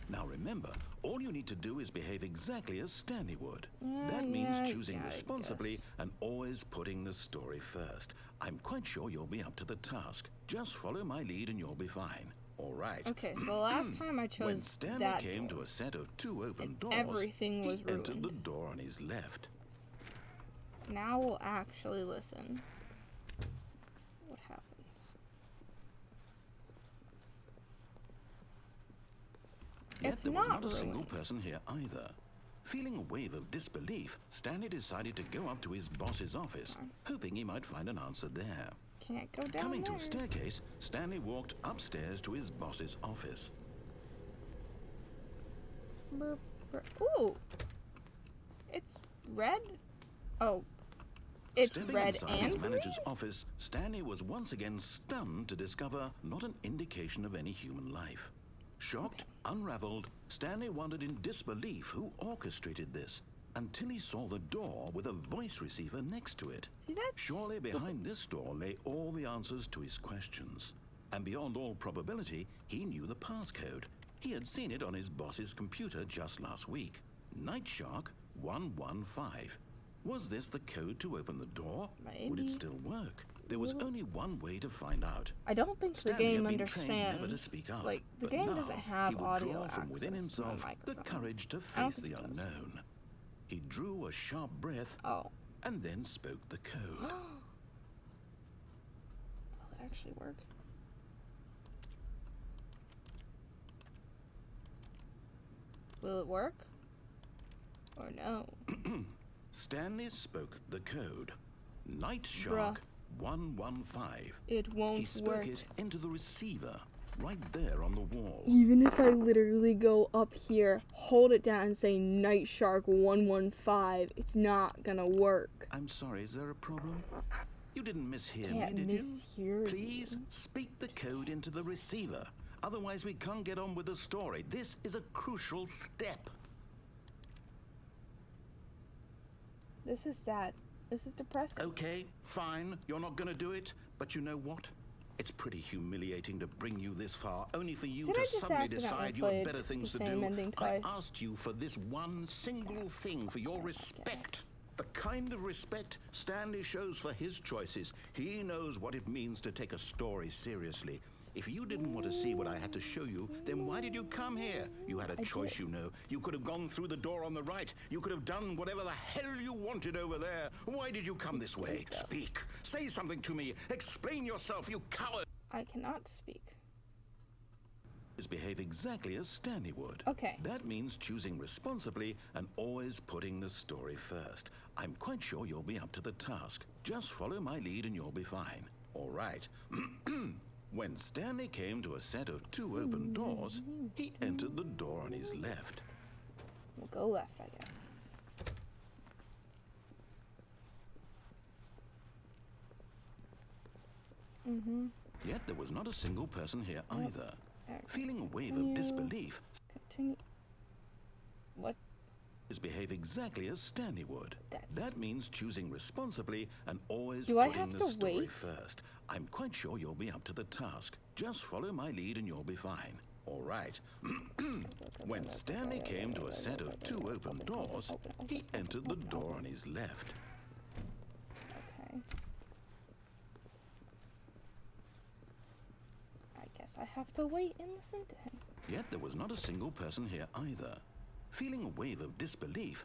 Now remember, all you need to do is behave exactly as Stanley would. Yeah, That means yeah, choosing I responsibly guess. and always putting the story first. I'm quite sure you'll be up to the task. Just follow my lead and you'll be fine. All right. Okay, so the last time I chose When Stanley that came door, to a set of 2 open and doors, everything was he entered the ruined. door on his left. now we'll actually listen. what happens. Yet It's there was not not a single ruined. person here either. Feeling a wave of disbelief, Stanley decided to go up to his boss's office, hoping he might find an answer there. Can't go down Coming there. to a staircase, Stanley walked upstairs to his boss's office. Burp, burp. Ooh. It's red? Oh. It's Stepping red inside and his green? manager's office, Stanley was once again stunned to discover not an indication of any human life. Shocked, unraveled, Stanley wondered in disbelief who orchestrated this, until he saw the door with a voice receiver next to it. See, that's Surely behind this door lay all the answers to his questions. And beyond all probability, he knew the passcode. He had seen it on his boss's computer just last week. Night Shark 115. Was this the code to open the door? Would Maybe. it still work? There was only one way to find out. I don't think the Stanley game had been trained never to understands. speak up, Like, the but game now doesn't he have would audio draw from within access to the himself the microphone. courage to I don't face the think it does. unknown. He drew a sharp breath Oh. and then spoke the code. Will it actually work? Will it work? Or no? Stanley spoke the code. Night Shark 115. It won't He spoke work. it into the receiver, right there on the wall. Even if I literally go up here, hold it down and say Night Shark 115, it's not gonna work. I'm sorry, is there a problem? You didn't mishear Can't me, did mishear you? you. Please speak the code into the receiver. Otherwise, we can't get on with the story. This is a crucial step. This is sad. This is depressing. Okay, fine, you're not gonna do it, but you know what? It's pretty humiliating to bring you this far, only for you Did to I just suddenly accidentally decide you had played better things the to same do. ending I twice? asked you for this one single thing, for your respect. The kind of respect Stanley shows for his choices. He knows what it means to take a story seriously. If you didn't want to see what I had to show you, then why did you come here? You had a choice, you know. You could have gone through the door on the right. You could have done whatever the hell you wanted over there. Why did you come this way? Speak. Say something to me. Explain yourself, you coward. I cannot speak. Behave exactly as Stanley would. Okay. That means choosing responsibly and always putting the story first. I'm quite sure you'll be up to the task. Just follow my lead and you'll be fine. All right. When Stanley came to a set of 2 open doors, he entered the door on his left. We'll go left, I guess. Yet there was not a single person here either. Alright, Feeling a wave of continue. disbelief, Continue. What? behave exactly as Stanley would. That's- That means choosing responsibly and always Do I putting have the to story wait? first. I'm quite sure you'll be up to the task. Just follow my lead and you'll be fine. All right. When Stanley came to a set of 2 open doors, he entered the door on his left. Okay. I guess I have to wait and listen to him. Yet there was not a single person here either. Feeling a wave of disbelief,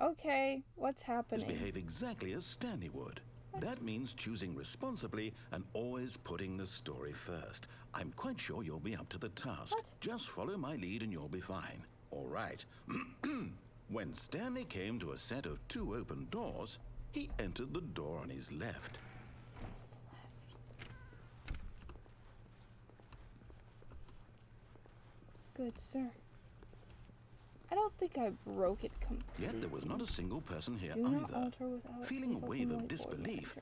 Okay, what's happening? behave exactly as Stanley would. That means choosing responsibly and always putting the story first. I'm quite sure you'll be up to the task. What? Just follow my lead and you'll be fine. All right. When Stanley came to a set of 2 open doors, he entered the door on his left. This is the left. Good sir. I don't think I broke it completely. Yet there was not a single person here Do not either. alter without Feeling a consulting wave the of whiteboard disbelief,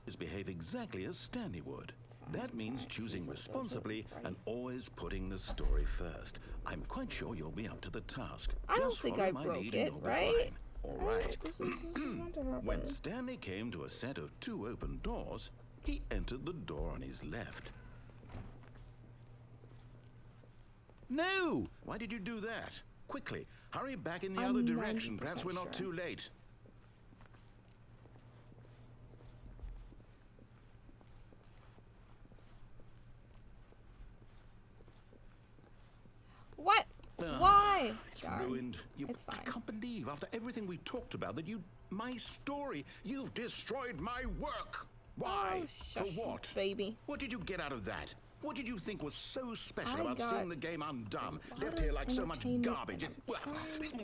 manager. behave exactly as Stanley would. That means fine. choosing Those are responsibly right. and always putting the story first. I'm quite sure you'll be up to the task. I don't Just think follow I my broke lead it, and you'll be right? fine. All right. This is meant to happen. When Stanley came to a set of 2 open doors, he entered the door on his left. No! Why did you do that? Quickly, hurry back in the I'm other direction. 90% Perhaps we're not sure. too late. What? Ugh, Why? It's Darn. ruined. It's fine. I can't believe, after everything we talked about, that my story, you've destroyed my work. Why? Oh, For shush, what? baby. What did you get out of that? What did you think was so special I about got seeing the game undone, a lot left here of like so much entertainment, garbage? and I'm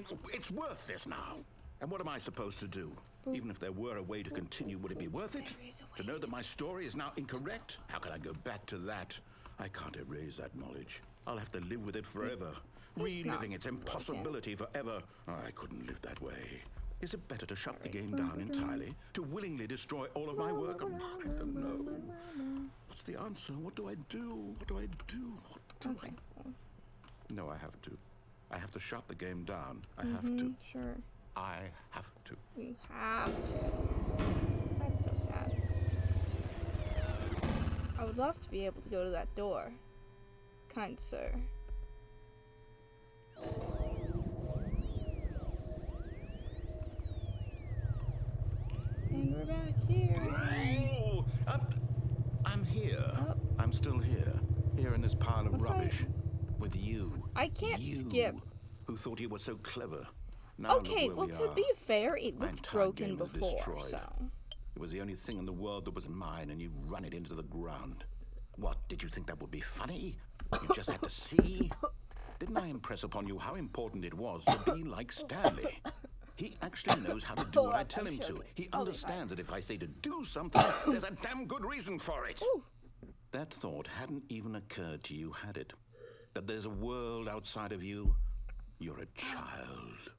trying It's worthless now. And what am I supposed to do? Boop. Even if there were a way to continue, would it be worth it? There is a To way know that my story is now incorrect? How can I go back to that? I can't erase that knowledge. I'll have to live with it forever. Reliving not its impossibility forever. I couldn't live that way. Is it better to shut the game down entirely? To willingly destroy all of my work? I don't know. What's the answer? What do I do? What do I do? What do I... No, I have to. I have to shut the game down. I have to. Sure. I have to. You have to. That's so sad. I would love to be able to go to that door. Kind sir. And we're back here. Oh, I'm here. Oh. I'm still here. Here in this pile of Okay. rubbish. With you. I can't You, skip. Who thought you were so clever. Now Okay, look where well, we to are. be fair, it My looked entire broken game was before, destroyed. so. It was the only thing in the world that was mine, and you've run it into the ground. What, did you think that would be funny? You just had to see? Didn't I impress upon you how important it was to be like Stanley? He actually knows how to do what I tell him to. He understands that if I say to do something, there's a damn good reason for it. Ooh. That thought hadn't even occurred to you, had it? That there's a world outside of you? You're a child.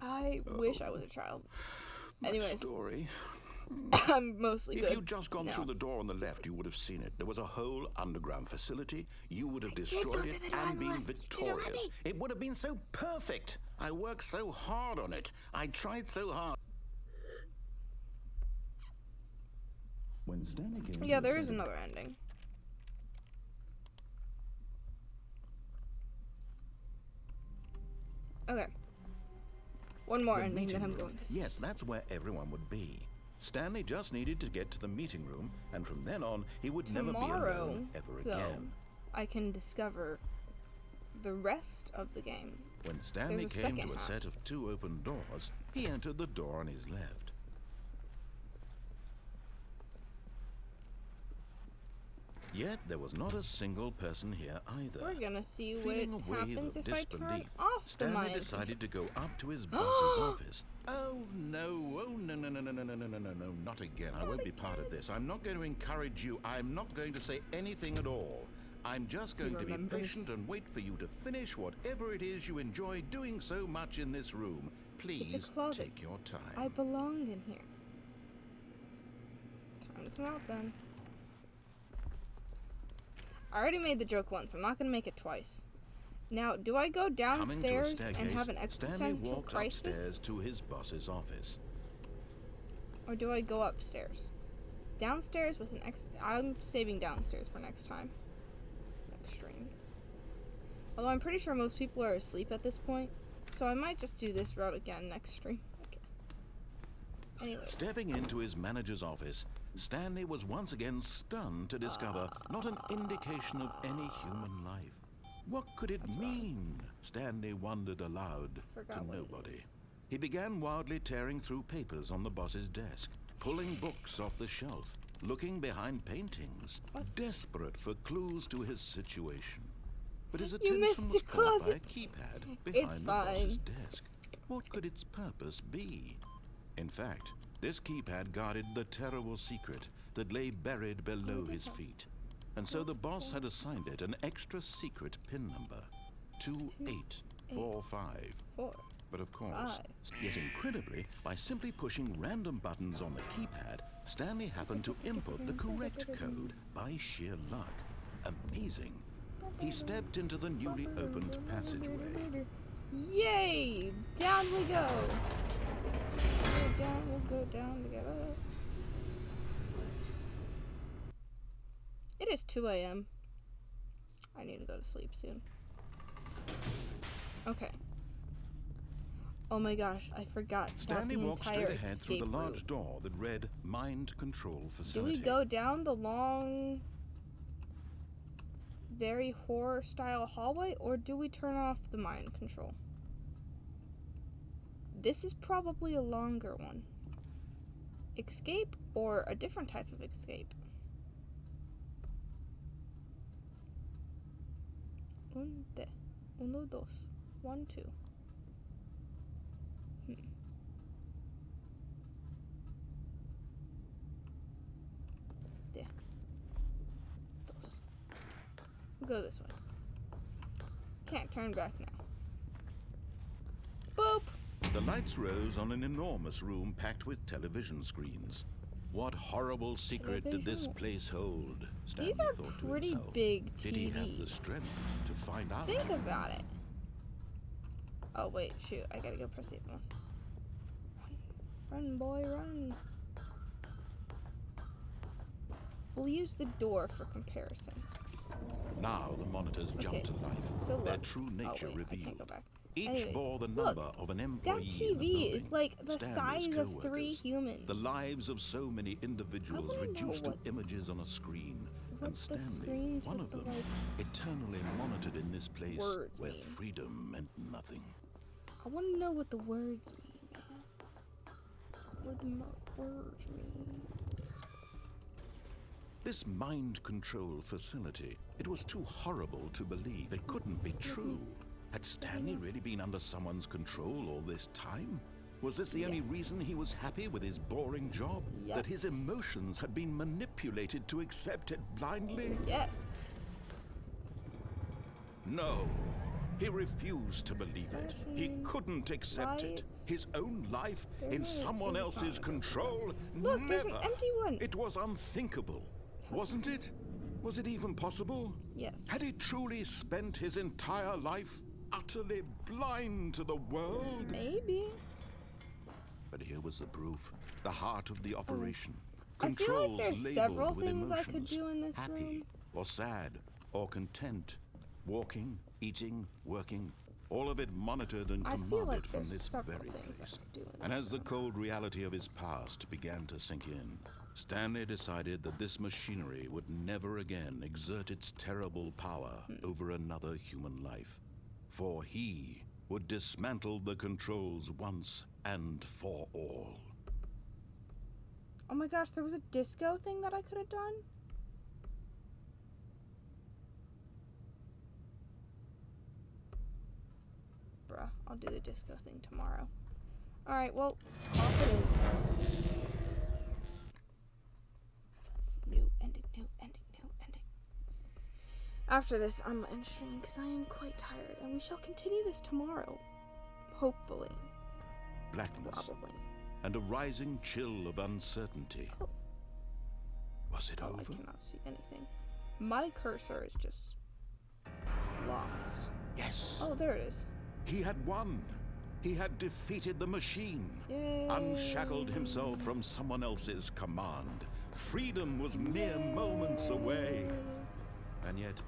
I wish I was a child. My Anyways, story. I'm mostly good. If you'd just gone now. through the door on the left, you would have seen it. There was a whole underground facility. You would have destroyed it and been victorious. It would have been so perfect. I worked so hard on it. I tried so hard. When Stanley came Yeah, to there the is center- another ending. Okay. One more The ending that meeting I'm room. going to see. Yes, that's where everyone would be. Stanley just needed to get to the meeting room, and from then on, he would never be Tomorrow, alone ever though, again. I can discover the rest of the game. When Stanley There's a came to second a half. set of 2 open doors, he entered the door on his left. Yet there was not a single person here either. We're gonna see what Feeling a wave happens of if I turn disbelief, off the Stanley mind decided to go up to his boss's office. Oh no, no, not again. I won't be part of this. I'm not going to encourage you. I'm not going to say anything at all. I'm just going to be remembers. patient and wait for you to finish whatever it is you enjoy doing so much in this room. Please closet. take your time. I belonged in here. Time to come out then. I already made the joke once. I'm not gonna make it twice. Now, do I go Coming to a downstairs staircase, and have an Stanley existential walked crisis? upstairs to his boss's office. Or do I go upstairs? Downstairs with an I'm saving downstairs for next time. Next stream. Although I'm pretty sure most people are asleep at this point. So I might just do this route again next stream. Okay. Anyway. Stepping into his manager's office, Stanley was once again stunned to discover not an indication of any human life. What could it mean? Stanley wondered aloud Forgot to what it nobody. is. He began wildly tearing through papers on the boss's desk, pulling books off the shelf, looking behind paintings, desperate for clues to his situation. But his You attention missed was your caught by a closet. keypad behind It's the boss's fine. desk. What could its purpose be? In fact, this keypad guarded the terrible secret that lay buried below his feet. And so the boss had assigned it an extra secret pin number, 2845. 4. But of course, 5. yet incredibly, by simply pushing random buttons on the keypad, Stanley happened to input the correct code by sheer luck. Amazing. He stepped into the newly opened passageway. Yay! Down we go! We'll go down together. It is 2 a.m. I need to go to sleep soon. Okay. Oh my gosh, I forgot about Stanley the walked entire straight ahead through the escape large route. door that read Mind Control Do Facility. we go down the long, very horror-style hallway, or do we turn off the mind control? This is probably a longer one. Escape or a different type of escape? Uno, dos. 1, 2. Dos. We'll go this way. Can't turn back now. Boop! The lights rose on an enormous room packed with television screens. What horrible secret did this place hold? Stanley These are thought to pretty himself. big Did he have the TVs. strength to find out? Think about it. Oh wait, shoot, I gotta go press the one. Run, boy, run. We'll use the door for comparison. Now the monitors jumped to life. So Their look. true nature I can't revealed. go back. Each Anyways, bore the look, number of an employee that in the TV is building. like the Stanley's size of 3 co-workers, humans. The lives of so many individuals wanna know reduced to what- images on a screen. what And the Stanley, screens one with of the, them, like, eternally monitored in this place words where mean. freedom meant nothing. I want to know what the words mean, man. What the words mean. This mind control facility, it was too horrible to believe. It couldn't be true. Had Stanley really been under someone's control all this time? Was this the only Yes. reason he was happy with his boring job? That his Yes. emotions had been manipulated to accept it blindly? Yes. No. He refused to believe it. He Flashing couldn't accept it. lights. His own life There's in no- someone there's else's not. control? Look, Never. there's an empty one. It was unthinkable. Wasn't it? Was it even possible? Yes. Had he truly spent his entire life utterly blind to the world? Maybe. But here was the proof. The heart of the operation. I feel like Controls there's labeled several with things I could emotions. do in this Happy room. or sad or content. Walking, eating, working. All of it monitored and I feel commanded like from there's this several very things I place. could do in And this as the cold reality of his past began to sink in, Stanley decided that this machinery would never again exert its terrible power over another human life. For he would dismantle the controls once and for all. Oh my gosh, there was a disco thing that I could have done? Bruh, I'll do the disco thing tomorrow. Alright, well, off it is. New ending, new ending, new ending. After this, I'm gonna end stream because I am quite tired, and we shall continue this tomorrow. Hopefully. Blackness Probably. and a rising chill of uncertainty. Oh. Was it Oh, I over? cannot see anything. My cursor is just lost. Yes. Oh, there it is. He had won. He had defeated the machine. Yay. Unshackled himself from someone else's command. Freedom was mere moments away. And yet,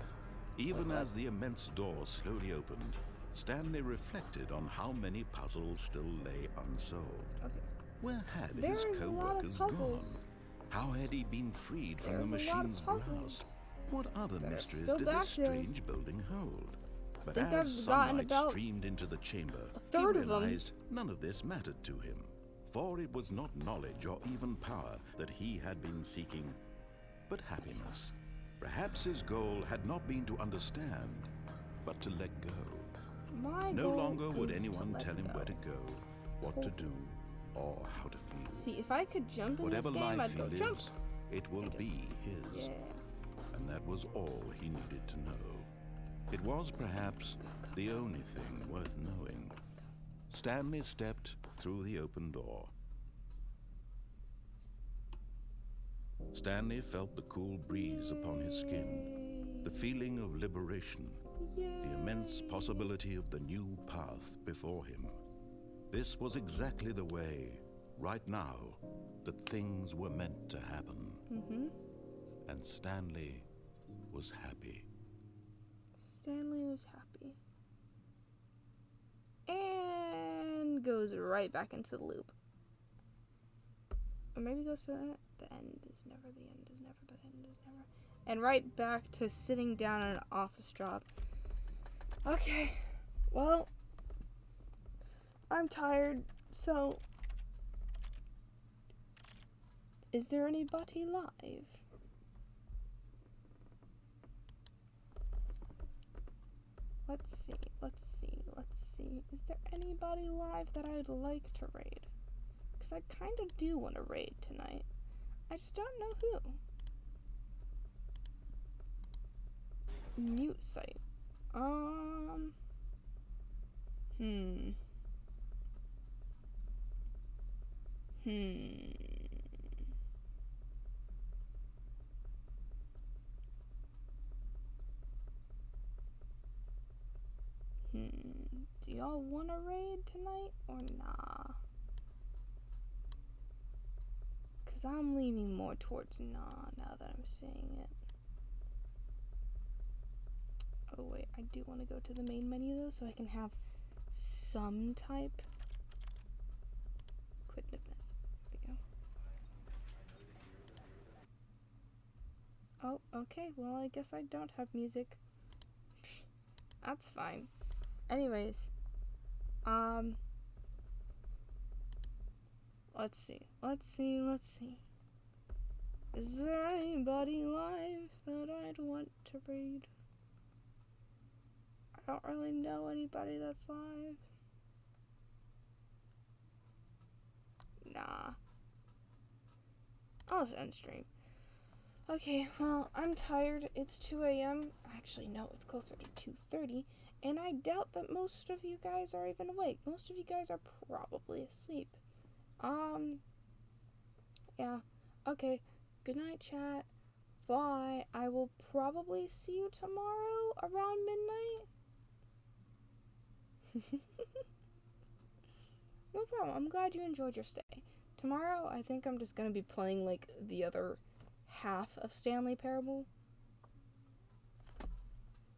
even as the immense door slowly opened, Stanley reflected on how many puzzles still lay unsolved. Okay. Where had There his is a lot of co-workers gone? puzzles. How had he been freed from There's the a lot of machine's puzzles grasp? What other that are mysteries still did back this there. strange building hold? But think as I've gotten sunlight about streamed into the chamber, third he of them. realized none of this mattered to him. For it was not knowledge or even power that he had been seeking, but happiness. Perhaps his goal had not been to understand, but to let go. My No goal longer would is to anyone let tell him go. where to go, what to do, or how to feel. See, if I could jump in Whatever this game, life I'd go he jump. lives, it will be his. Yeah. And that was all he needed to know. It was perhaps the only thing worth knowing. Stanley stepped through the open door. Stanley felt the cool breeze upon his skin, the feeling of liberation, the immense possibility of the new path before him. This was exactly the way, right now, that things were meant to happen. And Stanley was happy. Stanley was happy. And goes right back into the loop. Or maybe goes to the end is never the end is never the end is never. And right back to sitting down at an office job. Okay. Well, I'm tired. So, is there anybody live? Let's see. Is there anybody live that I'd like to raid? Because I kind of do want to raid tonight. I just don't know who. Mute site. Do y'all want to raid tonight or nah? Because I'm leaning more towards nah now that I'm saying it. Oh wait, I do want to go to the main menu though, so I can have some type. Quit it. There we go. Oh, okay. Well, I guess I don't have music. That's fine. Anyways, let's see. Is there anybody live that I'd want to read? I don't really know anybody that's live. Nah. I'll just end stream. Okay, well, I'm tired. It's 2 a.m. Actually, no, it's closer to 2:30. And I doubt that most of you guys are even awake. Most of you guys are probably asleep. Yeah. Okay. Good night, chat. Bye. I will probably see you tomorrow around midnight. No problem. I'm glad you enjoyed your stay. Tomorrow, I think I'm just gonna be playing, like, the other half of Stanley Parable.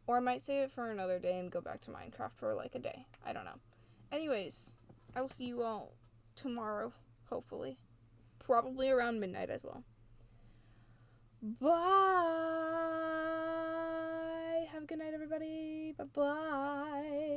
Or I might save it for another day and go back to Minecraft for, like, a day. I don't know. Anyways, I will see you all tomorrow, hopefully. Probably around midnight as well. Bye! Have a good night, everybody. Bye-bye.